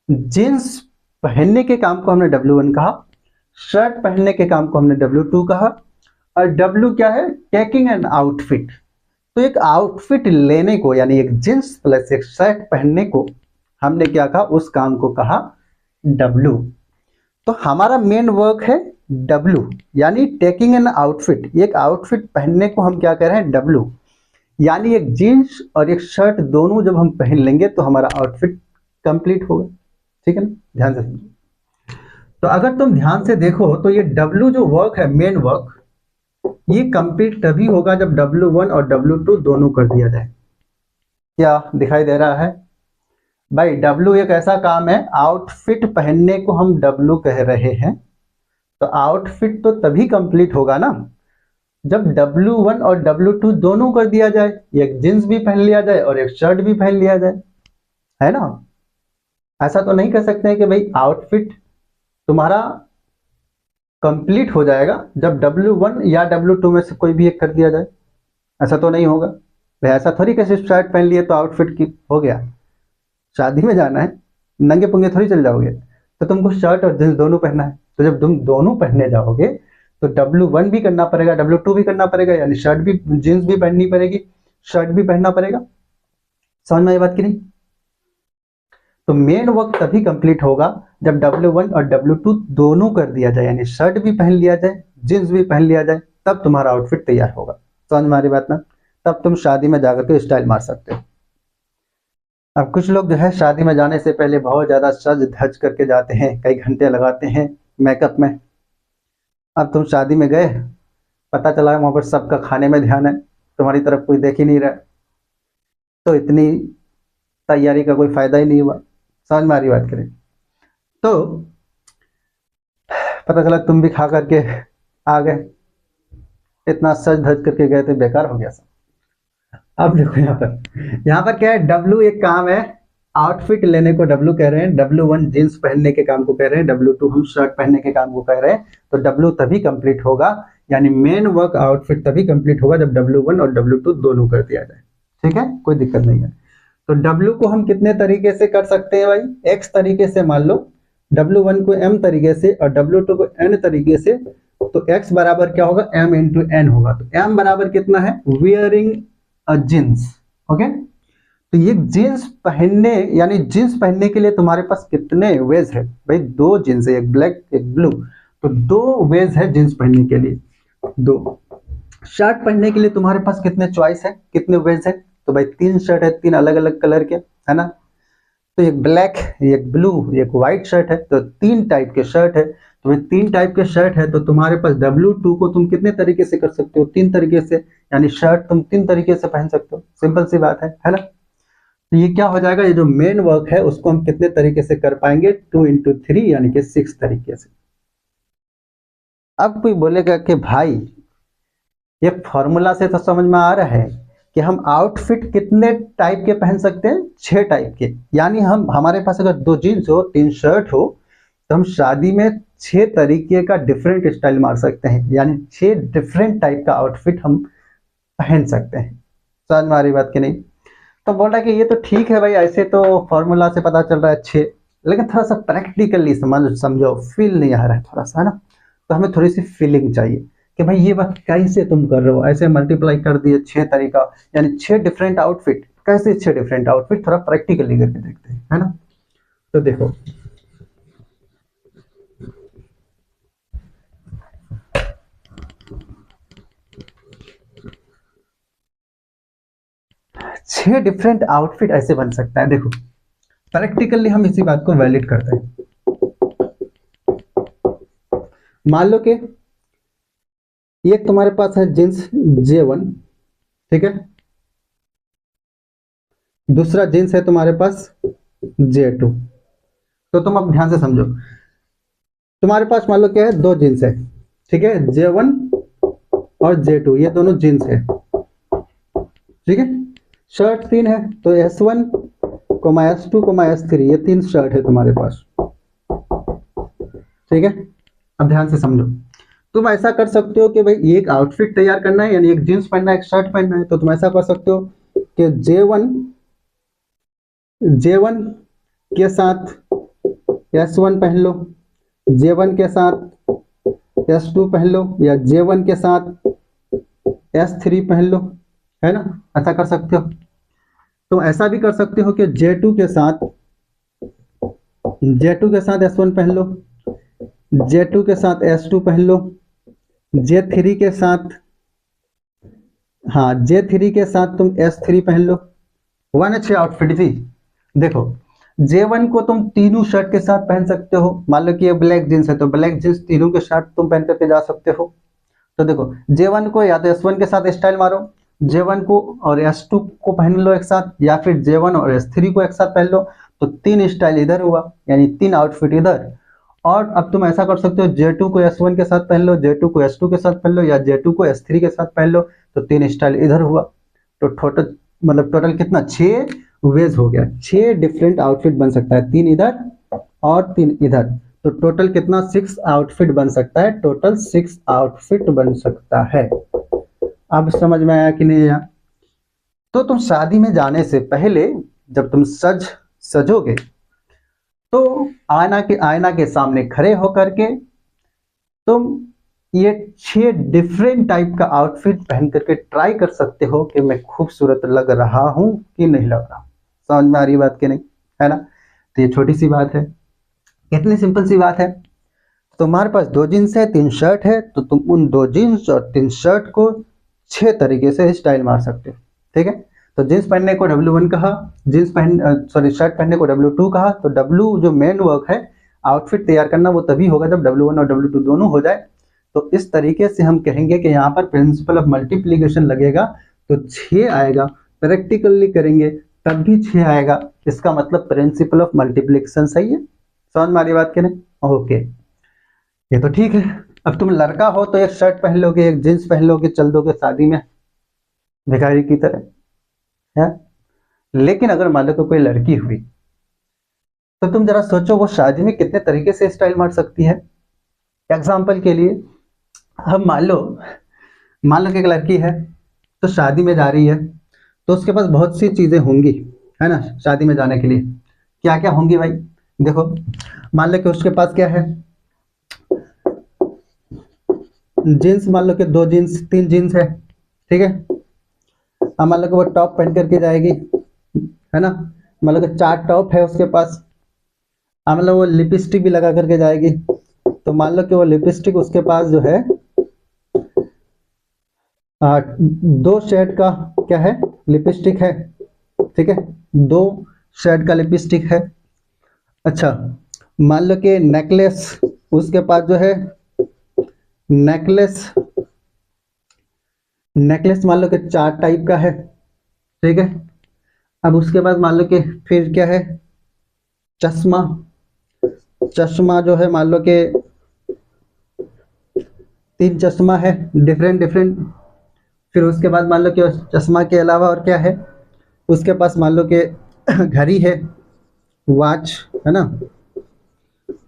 जींस पहनने के काम को हमने W1 कहा, शर्ट पहनने के काम को हमने W2 कहा, और W क्या है, टेकिंग एन आउटफिट। तो एक आउटफिट लेने को, यानी एक जींस प्लस एक शर्ट पहनने को हमने क्या कहा, उस काम को कहा W। तो हमारा मेन वर्क है W, यानी टेकिंग एन आउटफिट। एक आउटफिट पहनने को हम क्या कह रहे हैं, W, यानी एक जीन्स और एक शर्ट दोनों जब हम पहन लेंगे तो हमारा आउटफिट कंप्लीट होगा, ठीक है ना। ध्यान से समझो। तो अगर तुम ध्यान से देखो तो ये W जो वर्क है, मेन वर्क, ये कंप्लीट तभी होगा जब W1 और W2 दोनों कर दिया जाए। क्या दिखाई दे रहा है भाई, W एक ऐसा काम है, आउटफिट पहनने को हम W कह रहे हैं, तो आउटफिट तो तभी कंप्लीट होगा ना जब W1 और W2 दोनों कर दिया जाए, एक जींस भी पहन लिया जाए और एक शर्ट भी पहन लिया जाए, है ना। ऐसा तो नहीं कह सकते हैं कि भाई आउटफिट तुम्हारा कंप्लीट हो जाएगा जब W1 या W2 में से कोई भी एक कर दिया जाए, ऐसा तो नहीं होगा भाई। ऐसा थोड़ी कि सिर्फ शर्ट पहन लिए तो आउटफिट की हो गया, शादी में जाना है, नंगे पुंगे थोड़ी चल जाओगे, तो तुमको शर्ट और जींस दोनों पहनना है। तो जब तुम दोनों पहनने जाओगे तो W1 भी करना पड़ेगा, W2 भी करना पड़ेगा, यानी शर्ट भी, जींस भी पहननी पड़ेगी, शर्ट भी पहनना पड़ेगा। समझ में आई बात की नहीं। तो मेन वर्क तभी कंप्लीट होगा जब W1 और W2 दोनों कर दिया जाए, यानी शर्ट भी पहन लिया जाए, जींस भी पहन लिया जाए, तब तुम्हारा आउटफिट तैयार होगा। समझ में आ रही बात ना, तब तुम शादी में जाकर के स्टाइल मार सकते हो। अब कुछ लोग जो है शादी में जाने से पहले बहुत ज्यादा सज धज करके जाते हैं, कई घंटे लगाते हैं मेकअप में। अब तुम शादी में गए, पता चला वहां पर सबका खाने में ध्यान है, तुम्हारी तरफ कोई देख ही नहीं रहा, तो इतनी तैयारी का कोई फायदा ही नहीं हुआ। समझ में आ रही बात करें तो, पता चला तुम भी खा करके आ गए, इतना सज धज करके गए थे, बेकार हो गया सब। अब देखो यहाँ पर क्या है, W एक काम है, आउटफिट लेने को W कह रहे हैं, W1 जींस पहनने के काम को कह रहे हैं, W2 हम शर्ट पहनने के काम को कह रहे हैं। तो W तभी कंप्लीट होगा, यानी मेन वर्क आउटफिट तभी कंप्लीट होगा जब W1 और W2 दोनों कर दिया जाए, ठीक है, कोई दिक्कत नहीं है। तो W को हम कितने तरीके से कर सकते हैं भाई, X तरीके से, मान लो W1 को M तरीके से और W2 को N तरीके से, तो X बराबर क्या होगा, M इंटू N होगा। तो M बराबर कितना है, वियरिंग जींस, ओके। तो ये जींस पहनने, यानी जींस पहनने के लिए तुम्हारे पास कितने वेज है भाई, दो जींस है, एक ब्लैक एक ब्लू, तो दो वेज है जींस पहनने के लिए, दो। शर्ट पहनने के लिए तुम्हारे पास कितने चॉइस है, कितने वेज है, तो भाई तीन शर्ट है, तीन अलग अलग कलर के, है ना। तो एक ब्लैक, एक ब्लू, एक व्हाइट शर्ट है, तो तीन टाइप के शर्ट है। तो भाई तीन टाइप के शर्ट है, तो तुम्हारे पास W2 को तुम कितने तरीके से कर सकते हो, तीन तरीके से, यानी शर्ट तुम तीन तरीके से पहन सकते हो, सिंपल सी बात है ना। तो ये क्या हो जाएगा, ये जो मेन वर्क है उसको हम कितने तरीके से कर पाएंगे, 2 into 3 यानी कि 6 तरीके से। अब कोई बोलेगा कि भाई ये फॉर्मूला से तो समझ में आ रहा है कि हम आउटफिट कितने टाइप के पहन सकते हैं, 6 टाइप के। यानी हम हमारे पास अगर 2 जीन्स हो 3 शर्ट हो तो हम शादी में 6 तरीके का डिफरेंट स्टाइल मार सकते हैं, यानी 6 डिफरेंट टाइप का आउटफिट हम पहन सकते हैं। समझ में आ रही बात कि नहीं? तो बोल रहा है कि ये तो ठीक है भाई, ऐसे तो फॉर्मूला से पता चल रहा है 6, लेकिन थोड़ा सा प्रैक्टिकली समझो, फील नहीं आ रहा है थोड़ा सा, है ना? तो हमें थोड़ी सी फीलिंग चाहिए कि भाई ये बात कैसे तुम कर रहे हो, ऐसे मल्टीप्लाई कर दिए 6 तरीका, यानी 6 डिफरेंट आउटफिट, कैसे 6 डिफरेंट आउटफिट, थोड़ा प्रैक्टिकली करके देखते हैं, है ना? तो देखो, 6 डिफरेंट आउटफिट ऐसे बन सकता है। देखो, प्रैक्टिकली हम इसी बात को वैलिड करते हैं। मान लो कि ये तुम्हारे पास है जींस J1, ठीक है, दूसरा जींस है तुम्हारे पास J2। तो तुम अब ध्यान से समझो, तुम्हारे पास मान लो क्या है, 2 जींस है, ठीक है, J1 और J2, ये दोनों जींस है, ठीक है। शर्ट 3 है, तो S1, S2, S3, ये 3 शर्ट है तुम्हारे पास, ठीक है। अब ध्यान से समझो, तुम ऐसा कर सकते हो कि भाई एक आउटफिट तैयार करना है, यानी एक जींस पहनना है, एक शर्ट पहनना है, तो तुम ऐसा कर सकते हो कि J1 के साथ S1 पहन लो, J1 के साथ S2 पहन लो, या J1 के साथ S3 पहन लो, है ना? ऐसा कर सकते हो। तो ऐसा भी कर सकते हो कि J2 के साथ S1 पहन लो, J2 के साथ S2 पहन लो, J3 के साथ, हाँ, J3 के साथ तुम S3 पहन लो। वन अच्छी आउटफिट थी। देखो, J1 को तुम तीनों शर्ट के साथ पहन सकते हो, मान लो कि ये ब्लैक जींस है तो ब्लैक जींस तीनों के साथ तुम पहन करके जा सकते हो। तो देखो, J1 को या तो S1 के साथ स्टाइल मारो, J1 को और S2 को पहन लो एक साथ, या फिर J1 और S3 को एक साथ पहन लो, तो 3 स्टाइल इधर हुआ, यानी 3 आउटफिट इधर। और अब तुम ऐसा कर सकते हो, J2 को S1 के साथ पहन लो, J2 को S2 के साथ पहन लो, या J2 को S3 के साथ पहन लो, तो 3 स्टाइल इधर हुआ। तो टोटल कितना, 6 वेज हो गया, 6 डिफरेंट आउटफिट बन सकता है, 3 इधर और 3 इधर। तो टोटल कितना, 6 आउटफिट बन सकता है, टोटल 6 आउटफिट बन सकता है। अब समझ में आया कि नहीं आया? तो तुम शादी में जाने से पहले जब तुम सजोगे तो आयना के सामने खड़े होकर के तुम ये 6 डिफरेंट टाइप का आउटफिट पहन करके ट्राई कर सकते हो कि मैं खूबसूरत लग रहा हूं कि नहीं लग रहा। समझ में आ रही बात कि नहीं, है ना? तो ये छोटी सी बात है, कितनी सिंपल सी बात है। तुम्हारे पास 2 जींस है 3 शर्ट है, तो तुम उन 2 जींस और 3 शर्ट को 6 तरीके से स्टाइल मार सकते हो, ठीक है। तो जींस पहनने को W1 कहा, शर्ट पहनने को W2 कहा। तो W जो मेन वर्क है आउटफिट तैयार करना, वो तभी होगा जब W1 और W2 दोनों हो जाए। तो इस तरीके से हम कहेंगे कि यहाँ पर प्रिंसिपल ऑफ मल्टीप्लीकेशन लगेगा तो 6 आएगा, प्रैक्टिकली करेंगे तब भी 6 आएगा। इसका मतलब प्रिंसिपल ऑफ मल्टीप्लीकेशन सही है। समझ में आ रही बात की नहीं? ओके, ये तो ठीक है। अब तुम लड़का हो तो एक शर्ट पहन लोगे, एक जींस पहन लोगे, चल दोगे शादी में भिखारी की तरह, है। लेकिन अगर मान लो कि कोई लड़की हुई, तो तुम जरा सोचो वो शादी में कितने तरीके से स्टाइल मार सकती है। एग्जाम्पल के लिए, हम मान लो कि एक लड़की है तो शादी में जा रही है, तो उसके पास बहुत सी चीजें होंगी, है ना? शादी में जाने के लिए क्या क्या होंगी भाई? देखो, मान लो कि उसके पास क्या है, जीन्स, मान लो कि 2 जीन्स 3 जीन्स है, ठीक है। अब मान लो कि वो टॉप पहन करके जाएगी, है ना? मान लो कि 4 टॉप है उसके पास। अब मान लो वो लिपस्टिक भी लगा करके जाएगी, तो मान लो कि वो लिपस्टिक उसके पास जो है 2 शेड का क्या है, लिपस्टिक है, ठीक है, 2 शेड का लिपस्टिक है। अच्छा, मान लो कि नेकलेस उसके पास जो है, नेकलेस नेकलेस मान लो कि 4 टाइप का है, ठीक है। अब उसके बाद मान लो कि फिर क्या है, चश्मा चश्मा जो है मान लो कि 3 चश्मा है डिफरेंट डिफरेंट। फिर उसके बाद मान लो कि उस चश्मा के अलावा और क्या है, उसके पास मान लो कि घड़ी है, वॉच है ना,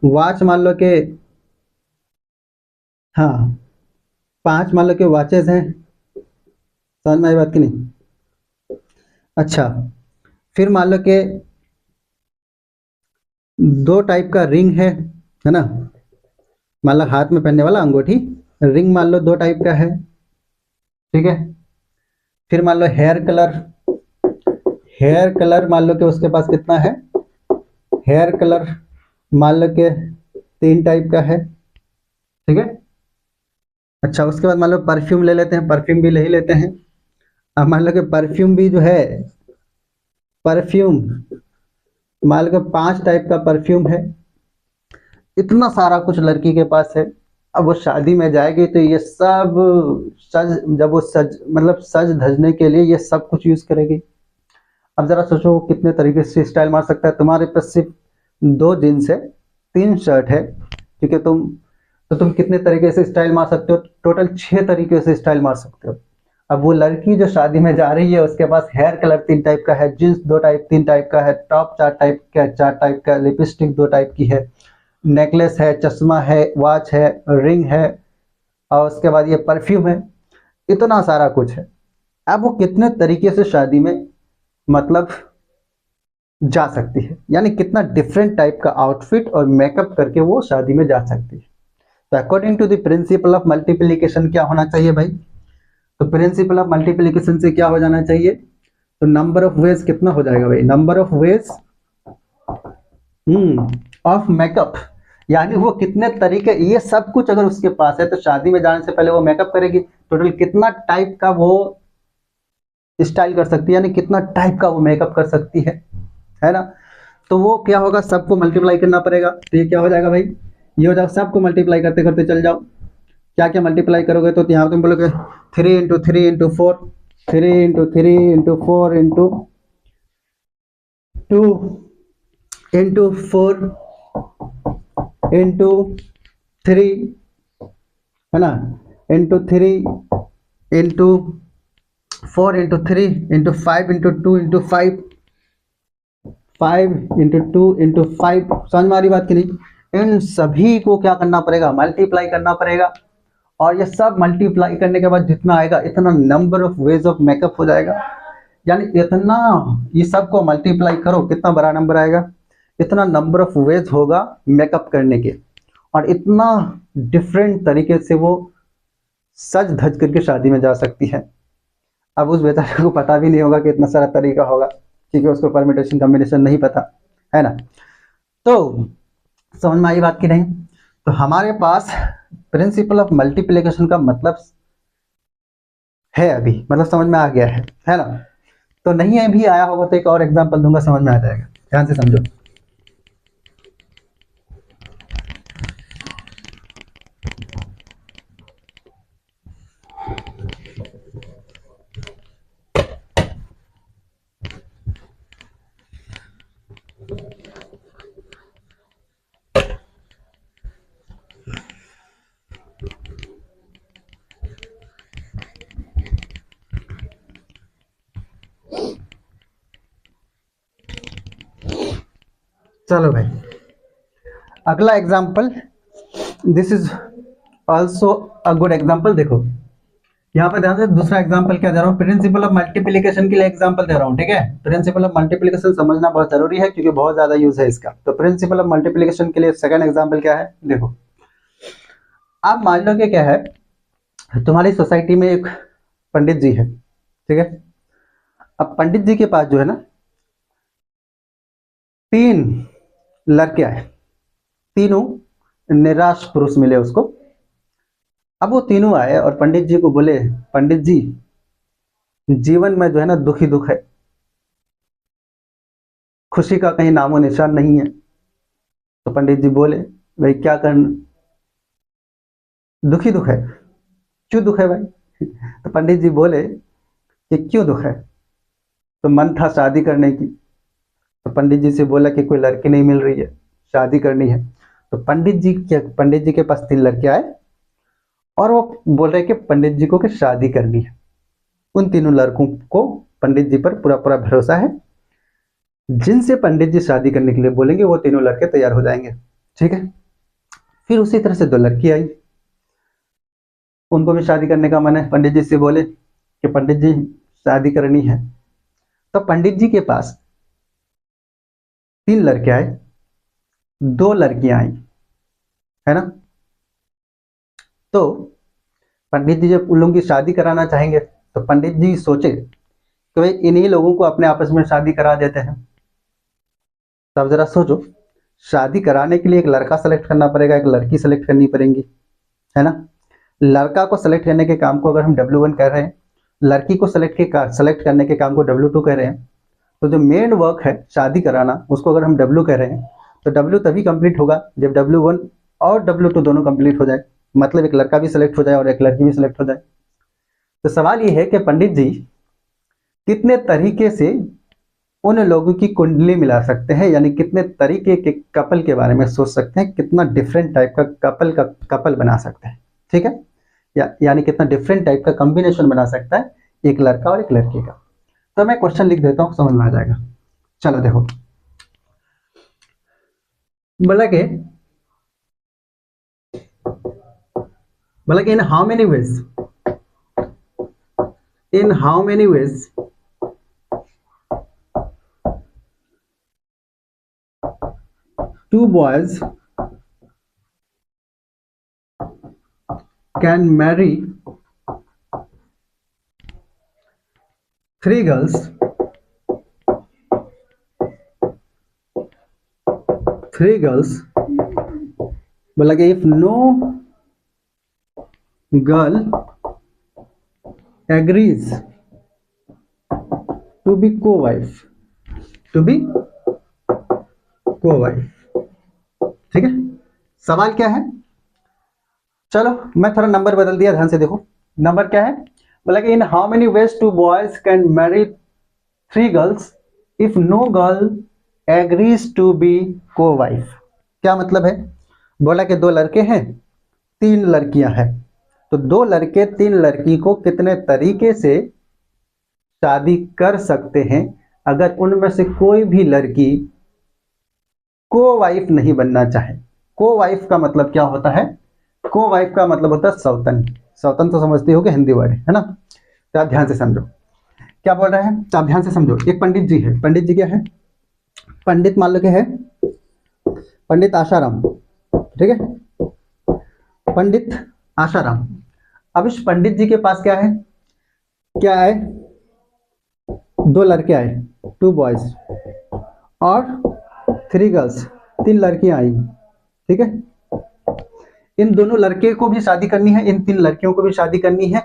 वॉच मान लो कि, हाँ 5 मान लो कि वॉचेज हैं। समझ में आई बात की नहीं? अच्छा, फिर मान लो कि 2 टाइप का रिंग है ना, मान लो हाथ में पहनने वाला अंगूठी, रिंग मान लो 2 टाइप का है, ठीक है। फिर मान लो हेयर कलर, हेयर कलर मान लो कि उसके पास कितना है, हेयर कलर मान लो कि 3 टाइप का है, ठीक है। अच्छा, उसके बाद मान लो परफ्यूम ले लेते हैं, परफ्यूम भी ले ही लेते हैं। अब मान लो कि परफ्यूम भी जो है, परफ्यूम मान लो कि 5 टाइप का परफ्यूम है। इतना सारा कुछ लड़की के पास है। अब वो शादी में जाएगी तो ये सब सज, जब वो सज मतलब सज धजने के लिए ये सब कुछ यूज करेगी। अब जरा सोचो वो कितने तरीके से स्टाइल मार सकता है। तुम्हारे पास सिर्फ 2 जीन्स है, 3 शर्ट है, ठीक है, तुम कितने तरीके से स्टाइल मार सकते हो? टोटल 6 तरीके से स्टाइल मार सकते हो। अब वो लड़की जो शादी में जा रही है उसके पास हेयर कलर 3 टाइप का है, जींस 3 टाइप का है, टॉप 4 टाइप का, लिपस्टिक 2 टाइप की है, नेकलेस है, चश्मा है, वॉच है, रिंग है, और उसके बाद ये परफ्यूम है। इतना सारा कुछ है। अब वो कितने तरीके से शादी में मतलब जा सकती है, यानी कितना डिफरेंट टाइप का आउटफिट और मेकअप करके वो शादी में जा सकती है। तो according to the principle of multiplication क्या होना चाहिए भाई? तो प्रिंसिपल ऑफ मल्टीप्लिकेशन से क्या हो जाना चाहिए? तो नंबर ऑफ वेज कितना हो जाएगा भाई? Number of ways of makeup, यानी वो कितने तरीके, ये सब कुछ अगर उसके पास है तो शादी में जाने से पहले वो मेकअप करेगी। टोटल कितना टाइप का वो स्टाइल कर सकती है, यानी कितना टाइप का वो मेकअप कर सकती है ना। तो वो क्या होगा, सबको मल्टीप्लाई करना पड़ेगा। तो ये क्या हो जाएगा भाई? ये हो जाएगा, सबको मल्टीप्लाई करते करते चल जाओ। क्या क्या मल्टीप्लाई करोगे? तो यहाँ तुम बोलोगे 3 × 3 × 4, 3 × 4 × 2 × 4 × 3, है ना, × 3 × 4 × 3 × 5 × 2 × 5, 5 × 2 × 5। समझ में आ रही बात की नहीं? इन सभी को क्या करना पड़ेगा? मल्टीप्लाई करना पड़ेगा। और ये सब मल्टीप्लाई करने के बाद जितना आएगा इतना number of ways of makeup हो जाएगा। यानी इतना, ये सबको मल्टीप्लाई करो कितना बड़ा नंबर आएगा, इतना नंबर ऑफ वेज होगा मेकअप करने के। और इतना डिफरेंट तरीके से वो सज धज करके शादी में जा सकती है। अब उस बेचारे को पता भी नहीं होगा कि इतना सारा तरीका होगा, क्योंकि उसको परमिटेशन कॉम्बिनेशन नहीं पता, है ना। तो समझ में आई बात की नहीं? तो हमारे पास प्रिंसिपल ऑफ मल्टीप्लिकेशन का मतलब है अभी, मतलब समझ में आ गया है ना। तो नहीं है भी आया होगा तो एक और एग्जांपल दूंगा, समझ में आ जाएगा। ध्यान से समझो। चलो भाई, अगला example, this is also a good example. देखो यहाँ पे ध्यान से, दूसरा एग्जांपल क्या दे रहा हूँ, प्रिंसिपल ऑफ मल्टीप्लिकेशन के लिए एग्जांपल दे रहा हूँ, ठीक है। प्रिंसिपल ऑफ मल्टीप्लिकेशन समझना बहुत जरूरी है क्योंकि बहुत ज्यादा यूज है इसका। तो प्रिंसिपल ऑफ मल्टीप्लिकेशन के लिए सेकंड एग्जांपल क्या है, देखो। आप मान लो कि क्या है, तुम्हारी सोसाइटी में एक पंडित जी है, ठीक है। अब पंडित जी के पास जो है ना 3 लड़के आए, तीनों निराश पुरुष मिले उसको। अब वो तीनों आए और पंडित जी को बोले, पंडित जी जीवन में जो है ना दुखी दुख है, खुशी का कहीं नामो निशान नहीं है। तो पंडित जी बोले, भाई क्या करना, दुखी दुख है, क्यों दुख है भाई? तो पंडित जी बोले कि क्यों दुख है? तो मन था शादी करने की। तो पंडित जी से बोला कि कोई लड़की नहीं मिल रही है, शादी करनी है। तो पंडित जी के पास 3 लड़के आए और वो बोल रहे हैं कि पंडित जी को कि शादी करनी है। उन तीनों लड़कों को पंडित जी पर पूरा पूरा भरोसा है, जिनसे पंडित जी शादी करने के लिए बोलेंगे वो तीनों लड़के तैयार हो जाएंगे। ठीक है। फिर उसी तरह से दो लड़की आई, उनको भी शादी करने का मन है। पंडित जी से बोले कि पंडित जी शादी करनी है। तो पंडित जी के पास तीन लड़के आए, दो लड़कियां आई, है ना। तो पंडित जी जब उन लोगों की शादी कराना चाहेंगे तो पंडित जी सोचे कि भाई इन्हीं लोगों को अपने आपस में शादी करा देते हैं। तब जरा सोचो, शादी कराने के लिए एक लड़का सेलेक्ट करना पड़ेगा, एक लड़की सेलेक्ट करनी पड़ेगी, है ना। लड़का को सेलेक्ट करने के काम को अगर हम W1 कह रहे हैं, लड़की को सेलेक्ट करने के काम को W2 कह रहे हैं, तो जो मेन वर्क है शादी कराना, उसको अगर हम W कह रहे हैं, तो W तभी कंप्लीट होगा जब W1 और W2 दोनों कंप्लीट हो जाए, मतलब एक लड़का भी सेलेक्ट हो जाए और एक लड़की भी सेलेक्ट हो जाए। तो सवाल ये है कि पंडित जी कितने तरीके से उन लोगों की कुंडली मिला सकते हैं, यानी कितने तरीके के कपल के बारे में सोच सकते हैं, कितना डिफरेंट टाइप का कपल बना सकते हैं। ठीक है, यानी कितना डिफरेंट टाइप का कॉम्बिनेशन बना सकता है एक लड़का और एक लड़की का। तो मैं क्वेश्चन लिख देता हूँ, समझ में आ जाएगा। चलो देखो, बोला कि in how many veg two boys can marry three girls, बोला कि if no girl agrees to be co-wife, ठीक है। सवाल क्या है, चलो मैं थोड़ा नंबर बदल दिया, ध्यान से देखो। नंबर क्या है, बोला कि in how many ways two boys can marry three girls if no girl agrees to be co wife. क्या मतलब है, बोला कि दो लड़के हैं, तीन लड़कियां हैं, तो दो लड़के तीन लड़की को कितने तरीके से शादी कर सकते हैं अगर उनमें से कोई भी लड़की को वाइफ नहीं बनना चाहे। को वाइफ का मतलब क्या होता है, को वाइफ का मतलब होता है सौतन। सौतन तो समझते हो कि हिंदी वर्ड है ना। तो आप ध्यान से समझो क्या बोल रहे हैं, तो आप ध्यान से समझो। एक पंडित जी है, पंडित जी क्या है, पंडित मान लो के है पंडित आशाराम, ठीक है, पंडित आशाराम। अब इस पंडित जी के पास क्या है, क्या आए, दो लड़के आए, टू बॉयज और थ्री गर्ल्स, तीन लड़कियां आई, ठीक है। इन दोनों लड़के को भी शादी करनी है, इन तीन लड़कियों को भी शादी करनी है।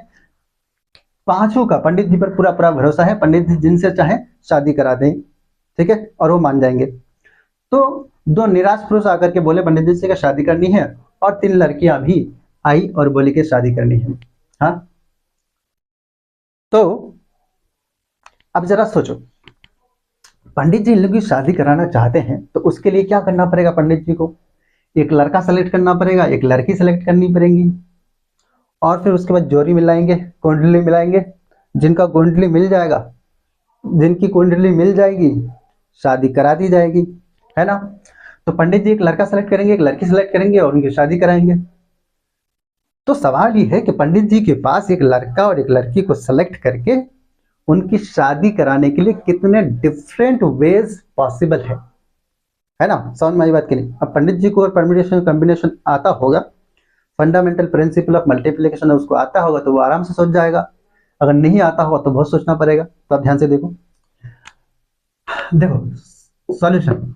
पांचों का पंडित जी पर पूरा पूरा भरोसा है, पंडित जी जिनसे चाहे शादी करा दें, ठीक है, और वो मान जाएंगे। तो दो निराश पुरुष आकर के बोले पंडित जी से कि शादी करनी है, और तीन लड़कियां भी आई और बोली कि शादी करनी है। हाँ, तो अब जरा सोचो, पंडित जी इन लोगों की शादी कराना चाहते हैं तो उसके लिए क्या करना पड़ेगा, पंडित जी को एक लड़का सेलेक्ट करना पड़ेगा, एक लड़की सेलेक्ट करनी पड़ेगी, और फिर उसके बाद जोड़ी मिलाएंगे, कुंडली मिलाएंगे। जिनका कुंडली मिल जाएगा, जिनकी कुंडली मिल जाएगी शादी करा दी जाएगी, है ना। तो पंडित जी एक लड़का सेलेक्ट करेंगे, एक लड़की सेलेक्ट करेंगे और उनकी शादी कराएंगे। तो सवाल ये है कि पंडित जी के पास एक लड़का और एक लड़की को सेलेक्ट करके उनकी शादी कराने के लिए कितने डिफरेंट वेज पॉसिबल है ना। समझ में आई बात की नहीं। अब पंडित जी को अगर परम्यूटेशन कॉम्बिनेशन आता होगा, फंडामेंटल प्रिंसिपल ऑफ मल्टीप्लिकेशन उसको आता होगा तो वो आराम से सोच जाएगा, अगर नहीं आता होगा तो बहुत सोचना पड़ेगा। तो आप ध्यान से देखो, देखो सॉल्यूशन।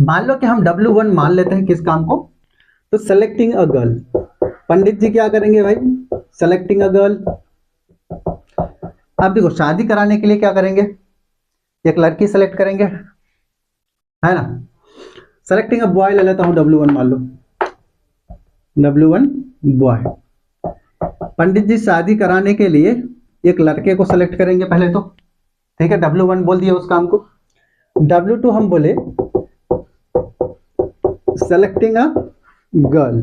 मान लो कि हम W1 मान लेते हैं किस काम को, तो सेलेक्टिंग अ गर्ल। पंडित जी क्या करेंगे भाई, सेलेक्टिंग अ गर्ल। अब देखो शादी कराने के लिए क्या करेंगे, एक लड़की सेलेक्ट करेंगे, है ना। सेलेक्टिंग अ बॉय ले लेता हूं, W1 मान लो, W1 बॉय। पंडित जी शादी कराने के लिए एक लड़के को सेलेक्ट करेंगे पहले तो, ठीक है, W1 बोल दिया उस काम को। W2 हम बोले सेलेक्टिंग अ गर्ल,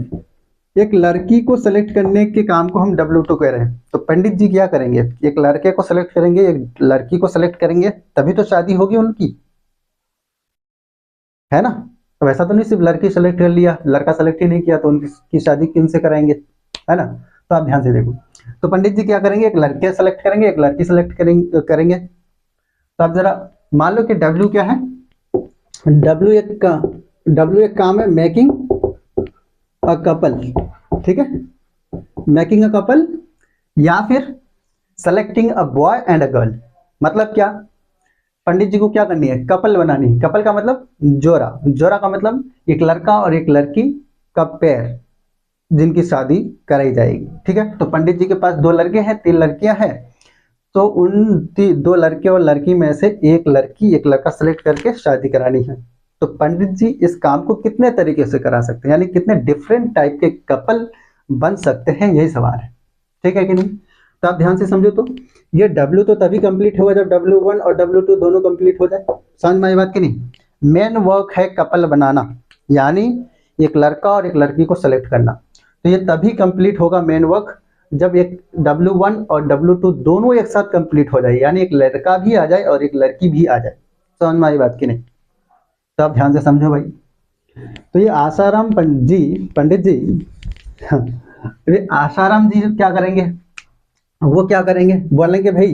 एक लड़की को सेलेक्ट करने के काम को हम W2 कह रहे हैं, तो पंडित जी क्या करेंगे, एक लड़के को सेलेक्ट करेंगे, एक लड़की को सेलेक्ट करेंगे, तभी तो शादी होगी उनकी, है ना। अब ऐसा तो नहीं सिर्फ लड़की सेलेक्ट कर लिया, लड़का सेलेक्ट ही नहीं किया तो उनकी शादी किन से कराएंगे, है ना। तो आप ध्यान से देखो, तो पंडित जी क्या करेंगे, एक लड़के सेलेक्ट करेंगे, एक लड़की सेलेक्ट करेंगे। तो आप जरा मान लो कि W क्या है, W एक काम है, मेकिंग अ कपल, ठीक है, मेकिंग अ कपल, या फिर selecting a boy and a girl. मतलब क्या, पंडित जी को क्या करनी है, कपल बनानी है। कपल का मतलब जोड़ा, जोड़ा का मतलब एक लड़का और एक लड़की का पेयर जिनकी शादी कराई जाएगी, ठीक है। तो पंडित जी के पास 2 लड़के हैं, 3 लड़कियां हैं, तो उन 2 लड़के और लड़की में से एक लड़की एक लड़का सेलेक्ट करके शादी करानी है। तो पंडित जी इस काम को कितने तरीके से करा सकते हैं, यानी कितने डिफरेंट टाइप के कपल बन सकते हैं, यही सवाल है, ठीक है कि नहीं। तो आप ध्यान से समझो, तो ये W तो तभी कंप्लीट होगा जब W1 और W2 दोनों कंप्लीट हो जाए। समझ में आई बात कि नहीं। मेन वर्क है कपल बनाना, यानी एक लड़का और एक लड़की को सेलेक्ट करना। तो ये तभी कंप्लीट होगा मेन वर्क जब एक W1 और W2 दोनों एक साथ कंप्लीट हो जाए, यानी एक लड़का भी आ जाए और एक लड़की भी आ जाए। समझ में आई बात कि नहीं। तो आप ध्यान से समझो भाई। तो ये आसाराम पंडित जी हाँ, ये आसाराम जी क्या करेंगे, वो क्या करेंगे, बोलेंगे भाई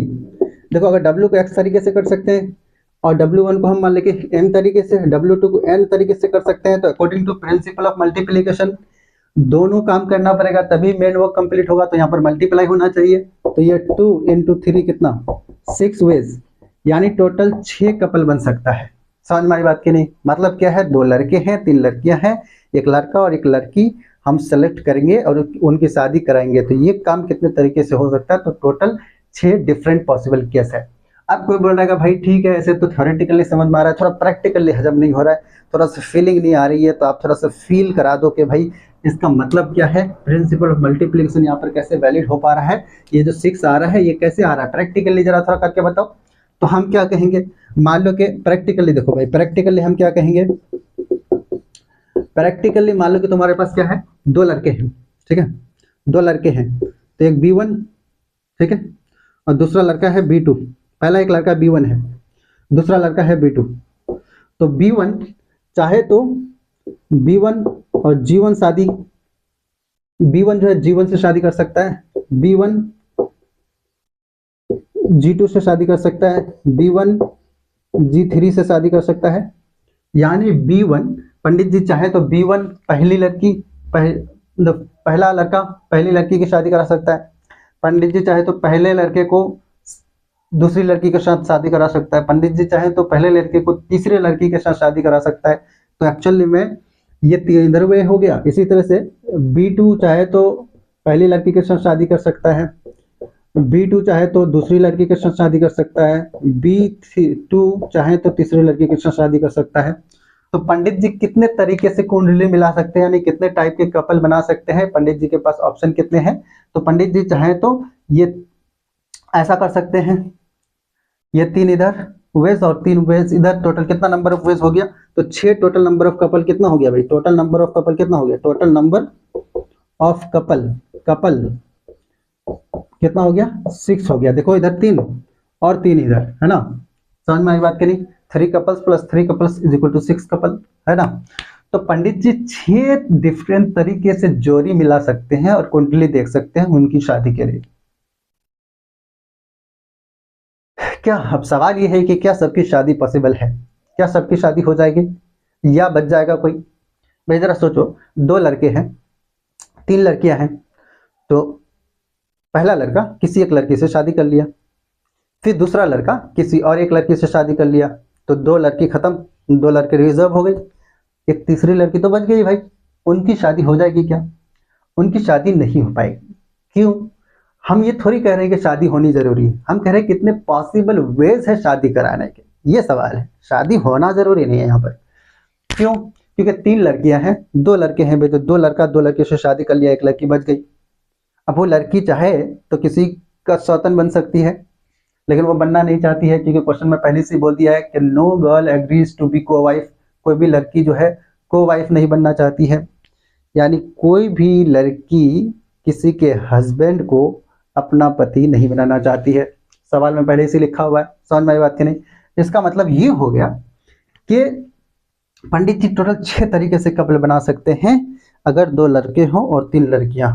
देखो, अगर W को X तरीके से कर सकते हैं और W1 को हम मान लेके M तरीके से, W2 को N तरीके से कर सकते हैं, तो according to principle of multiplication दोनों काम करना पड़ेगा तभी मेन वर्क कंप्लीट होगा। तो यहाँ पर मल्टीप्लाई होना चाहिए, तो ये 2 into 3 कितना 6 वेज, यानी टोटल 6 कपल बन सकता है। समझ में आई बात की नहीं। मतलब क्या है, 2 लड़के हैं, 3 लड़कियां हैं, एक लड़का और एक लड़की हम सेलेक्ट करेंगे और उनकी शादी कराएंगे। तो ये काम कितने तरीके से हो सकता है, तो टोटल 6 डिफरेंट पॉसिबल केस है। अब कोई बोल रहा है भाई ठीक है, ऐसे तो थ्योरेटिकली समझ में आ रहा है, थोड़ा प्रैक्टिकली हजम नहीं हो रहा है, थोड़ा सा फीलिंग नहीं आ रही है, तो आप थोड़ा सा फील करा दो कि भाई इसका मतलब क्या है, प्रिंसिपल ऑफ मल्टीप्लिकेशन यहाँ पर कैसे वैलिड हो पा रहा है, ये जो 6 आ रहा है ये कैसे आ रहा है, प्रैक्टिकली जरा थोड़ा करके बताओ। तो हम क्या कहेंगे, मान लो कि प्रैक्टिकली देखो भाई, प्रैक्टिकली हम क्या कहेंगे, प्रैक्टिकली मान लो कि तुम्हारे पास क्या है, 2 लड़के हैं, ठीक है, 2 लड़के हैं, तो एक B1, ठीक है, और दूसरा लड़का है B2। पहला एक लड़का B1 है, दूसरा लड़का है B2। तो B1 चाहे तो B1 और G1 शादी, B1 जो है G1 से शादी कर सकता है, B1 G2 से शादी कर सकता है, B1 G3 से शादी कर सकता है। यानी B1 पंडित जी चाहे तो B1 पहली लड़की पहला लड़का पहली लड़की की शादी करा सकता है, पंडित जी चाहे तो पहले लड़के को दूसरी लड़की के साथ शादी करा सकता है, पंडित जी चाहे तो पहले लड़के को तीसरे लड़की के साथ शादी करा सकता है। तो एक्चुअली में ये इधर वे हो गया। इसी तरह से B2 चाहे तो पहली लड़की के साथ शादी कर सकता है, B2 चाहे तो दूसरी लड़की के साथ शादी कर सकता है, B2 चाहे तो तीसरी लड़की के साथ शादी कर सकता है। तो पंडित जी कितने तरीके से कुंडली मिला सकते हैं, यानी कितने टाइप के कपल बना सकते हैं, पंडित जी के पास ऑप्शन कितने हैं। तो पंडित जी चाहे तो ये ऐसा कर सकते हैं, ये 3 इधर वेज और 3 वेज इधर, टोटल कितना नंबर ऑफ वेज हो गया, तो 6 टोटल नंबर ऑफ कपल कितना हो गया भाई, टोटल नंबर ऑफ कपल कितना हो गया, टोटल नंबर ऑफ कपल कितना हो गया, 6 हो गया। देखो इधर 3 और 3 इधर, है ना। समझ में आई बात की नहीं। 3 couples plus 3 couples is equal to 6 couple, है ना। तो पंडित जी 6 डिफरेंट तरीके से जोड़ी मिला सकते हैं और कुंडली देख सकते हैं उनकी शादी के लिए। क्या अब सवाल ये है कि क्या सबकी शादी पॉसिबल है, क्या सबकी शादी हो जाएगी या बच जाएगा कोई। भाई जरा सोचो, 2 लड़के हैं, 3 लड़कियां हैं, तो पहला लड़का किसी एक लड़की से शादी कर लिया, फिर दूसरा लड़का किसी और एक लड़की से शादी कर लिया, तो 2 लड़की खत्म, 2 लड़के रिजर्व हो गई, एक तीसरी लड़की तो बच गई भाई। उनकी शादी हो जाएगी क्या, उनकी शादी नहीं हो पाएगी। क्यों, हम ये थोड़ी कह रहे हैं कि शादी होनी जरूरी है, हम कह रहे हैं कितने पॉसिबल वेज है शादी कराने के, ये सवाल है। शादी होना जरूरी नहीं है यहाँ पर। क्यों, क्योंकि 3 लड़कियां हैं, 2 लड़के हैं भाई, तो 2 लड़का 2 लड़की से शादी कर लिया, एक लड़की बच गई। अब वो लड़की चाहे तो किसी का सौतन बन सकती है, लेकिन वो बनना नहीं चाहती है, क्योंकि क्वेश्चन में पहले से बोल दिया है कि no girl agrees to be co wife, कोई भी लड़की जो है को वाइफ नहीं बनना चाहती है। यानी कोई भी लड़की किसी के हस्बैंड को अपना पति नहीं बनाना चाहती है। सवाल में पहले से लिखा हुआ है, समझ में आई बात की नहीं। इसका मतलब ये हो गया कि पंडित जी टोटल 6 तरीके से कपल बना सकते हैं अगर 2 लड़के हों और 3 लड़कियां।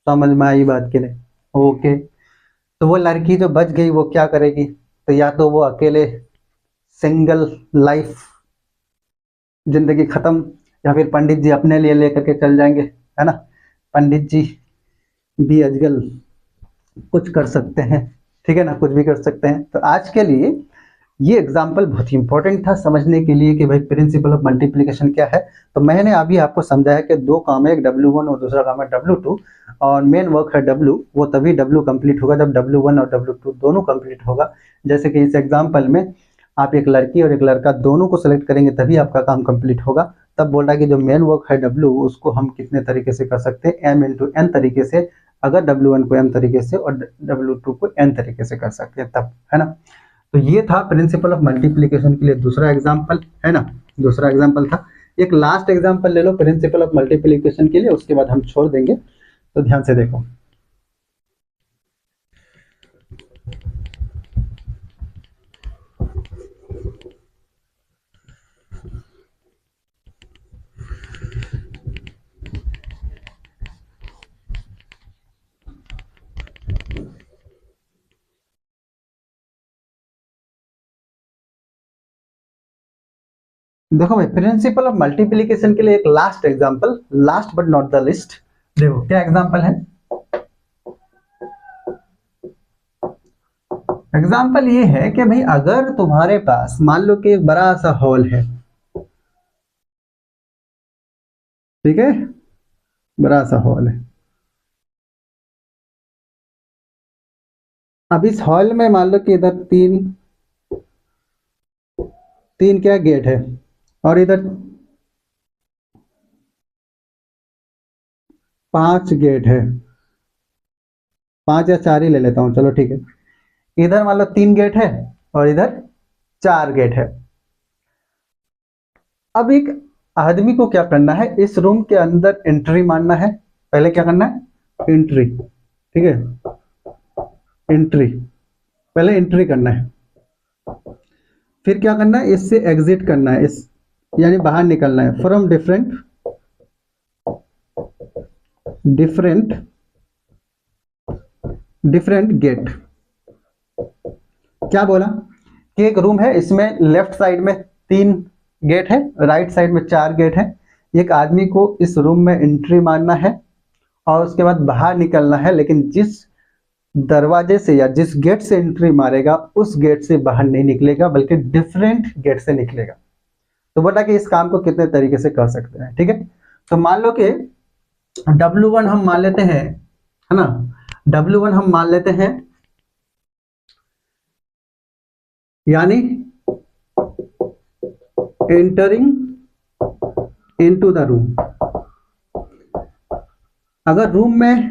समझ में आई बात की नहीं? ओके। तो वो लड़की जो बच गई वो क्या करेगी? तो या तो वो अकेले सिंगल लाइफ जिंदगी खत्म, या फिर पंडित जी अपने लिए लेकर के चल जाएंगे, है ना। पंडित जी भी आजकल कुछ कर सकते हैं, ठीक है ना, कुछ भी कर सकते हैं। तो आज के लिए ये एग्जाम्पल बहुत ही इंपॉर्टेंट था समझने के लिए कि भाई प्रिंसिपल ऑफ मल्टीप्लिकेशन क्या है। तो मैंने अभी आपको समझाया कि 2 काम है, एक W1 और दूसरा काम है W2, और मेन वर्क है W। वो तभी W कंप्लीट होगा जब W1 और W2 दोनों कंप्लीट होगा। जैसे कि इस एग्जाम्पल में आप एक लड़की और एक लड़का दोनों को सेलेक्ट करेंगे तभी आपका काम कंप्लीट होगा। तब बोल रहा है कि जो मेन वर्क है W उसको हम कितने तरीके से कर सकते हैं, M × N तरीके से, अगर W1 को M तरीके से और W2 को N तरीके से कर सकते हैं तब, है ना। तो ये था प्रिंसिपल ऑफ मल्टीप्लिकेशन के लिए दूसरा एग्जाम्पल, है ना, दूसरा एग्जाम्पल था। एक लास्ट एग्जाम्पल ले लो प्रिंसिपल ऑफ मल्टीप्लिकेशन के लिए, उसके बाद हम छोड़ देंगे। तो ध्यान से देखो। देखो भाई, प्रिंसिपल ऑफ मल्टीप्लिकेशन के लिए एक last example, last but not the list. देखो क्या एग्जांपल है। एग्जांपल ये है कि भाई अगर तुम्हारे पास मान लो कि एक बड़ा सा हॉल है, ठीक है, बड़ा सा हॉल है। अब इस हॉल में मान लो कि इधर तीन क्या गेट है, और इधर 5 गेट है, 5 या 4 ही ले लेता हूं, चलो ठीक है। इधर मान लो 3 गेट है और इधर 4 गेट है। अब एक आदमी को क्या करना है, इस रूम के अंदर एंट्री मारना है। पहले क्या करना है, एंट्री, ठीक है, एंट्री, पहले एंट्री करना है। फिर क्या करना है, इससे एग्जिट करना है, इस यानी बाहर निकलना है। From different gate. क्या बोला कि एक रूम है, इसमें लेफ्ट साइड में 3 गेट है, राइट साइड में 4 गेट है। एक आदमी को इस रूम में एंट्री मारना है और उसके बाद बाहर निकलना है, लेकिन जिस दरवाजे से या जिस गेट से एंट्री मारेगा उस गेट से बाहर नहीं निकलेगा, बल्कि डिफरेंट गेट से निकलेगा। तो बोला कि इस काम को कितने तरीके से कर सकते हैं, ठीक है। तो मान लो कि W1 हम मान लेते हैं, है ना, W1 हम मान लेते हैं, यानी एंटरिंग इनटू द रूम। अगर रूम में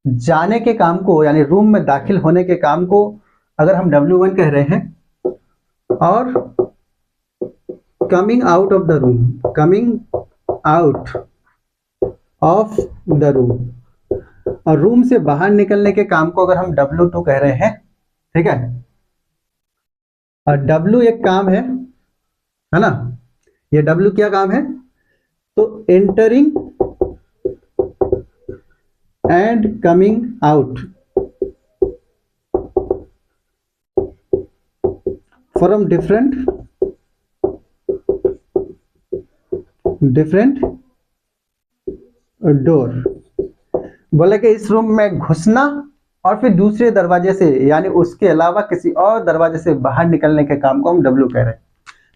जाने के काम को, यानी रूम में दाखिल होने के काम को अगर हम W1 कह रहे हैं, और coming out of the room, coming out of the room, और रूम से बाहर निकलने के काम को अगर हम W2 कह रहे हैं, ठीक है। और W एक काम है ना, ये W क्या काम है, तो entering and coming out from different door. बोले कि इस रूम में घुसना और फिर दूसरे दरवाजे से, यानी उसके अलावा किसी और दरवाजे से बाहर निकलने के काम को हम W कह रहे हैं।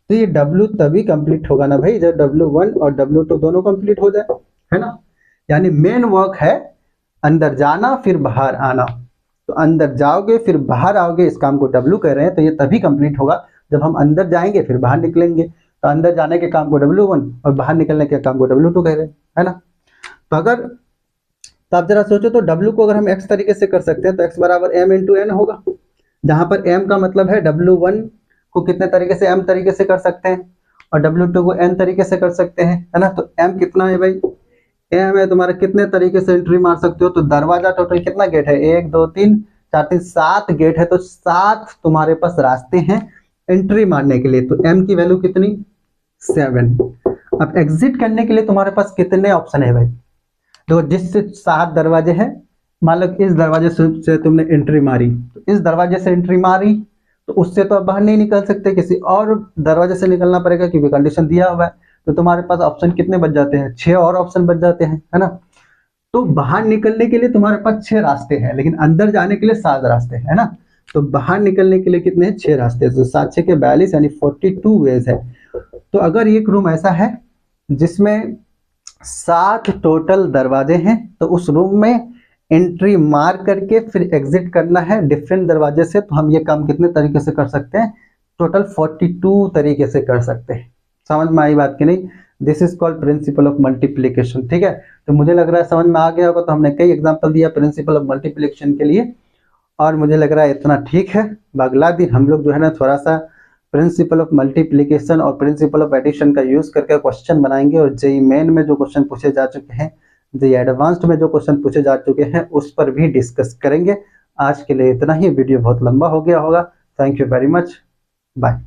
तो ये W तभी कंप्लीट होगा ना भाई जब W1 और W2 दोनों कंप्लीट हो जाए, है ना। यानी मेन वर्क है अंदर जाना फिर बाहर आना। तो अंदर जाओगे फिर बाहर आओगे, इस काम को W कह रहे हैं। तो ये तभी कंप्लीट होगा जब हम अंदर जाएंगे फिर बाहर निकलेंगे। तो अंदर जाने के काम को W1 और बाहर निकलने के काम को W2 कह रहे हैं, है ना। तो अगर, तो आप जरा सोचो, तो W को अगर हम X तरीके से कर सकते हैं तो X बराबर M × N होगा, जहां पर M का मतलब है W1 को कितने तरीके से M तरीके से कर सकते हैं, और W2 को n तरीके से कर सकते हैं, है ना। तो m कितना है भाई, m है तुम्हारा, कितने तरीके से एंट्री मार सकते हो, तो दरवाजा टोटल कितना गेट है, 1 2 3 4 3 7 गेट है, तो 7 तुम्हारे पास रास्ते हैं एंट्री मारने के लिए। तो m की वैल्यू कितनी, 7। अब एग्जिट करने के लिए तुम्हारे पास कितने ऑप्शन है भाई, देखो जिससे 7 दरवाजे हैं, मान लो इस दरवाजे से तुमने एंट्री मारी, तो इस दरवाजे से एंट्री मारी तो उससे तो अब बाहर नहीं निकल सकते, किसी और दरवाजे से निकलना पड़ेगा क्योंकि कंडीशन दिया हुआ है। तो तुम्हारे पास ऑप्शन कितने बच जाते हैं, 6 और ऑप्शन बच जाते हैं, है ना। तो बाहर निकलने के लिए तुम्हारे पास 6 रास्ते हैं, लेकिन अंदर जाने के लिए 7 रास्ते हैं, है ना। तो बाहर निकलने के लिए कितने हैं, 6 रास्ते, तो 7 6 के 42 यानी 42 वेज है। तो अगर एक रूम ऐसा है जिसमें 7 टोटल दरवाजे हैं, तो उस रूम में एंट्री मार करके फिर एग्जिट करना है डिफरेंट दरवाजे से, तो हम ये काम कितने तरीके से कर सकते हैं, टोटल 42 तरीके से कर सकते हैं। समझ में आई बात की नहीं, this is called principal of multiplication, ठीक है। तो मुझे लग रहा है समझ में आ गया होगा, तो हमने कई एग्जांपल दिया प्रिंसिपल ऑफ मल्टीप्लीकेशन के लिए, और मुझे लग रहा है इतना ठीक है। अगला दिन हम लोग जो है ना थोड़ा सा प्रिंसिपल ऑफ मल्टीप्लीकेशन और प्रिंसिपल ऑफ एडिशन का यूज करके क्वेश्चन बनाएंगे, और जेई मेन में जो क्वेश्चन पूछे जा चुके हैं, जेई एडवांस्ड में जो क्वेश्चन पूछे जा चुके हैं, उस पर भी डिस्कस करेंगे। आज के लिए इतना ही, वीडियो बहुत लंबा हो गया होगा। Thank you very much, bye.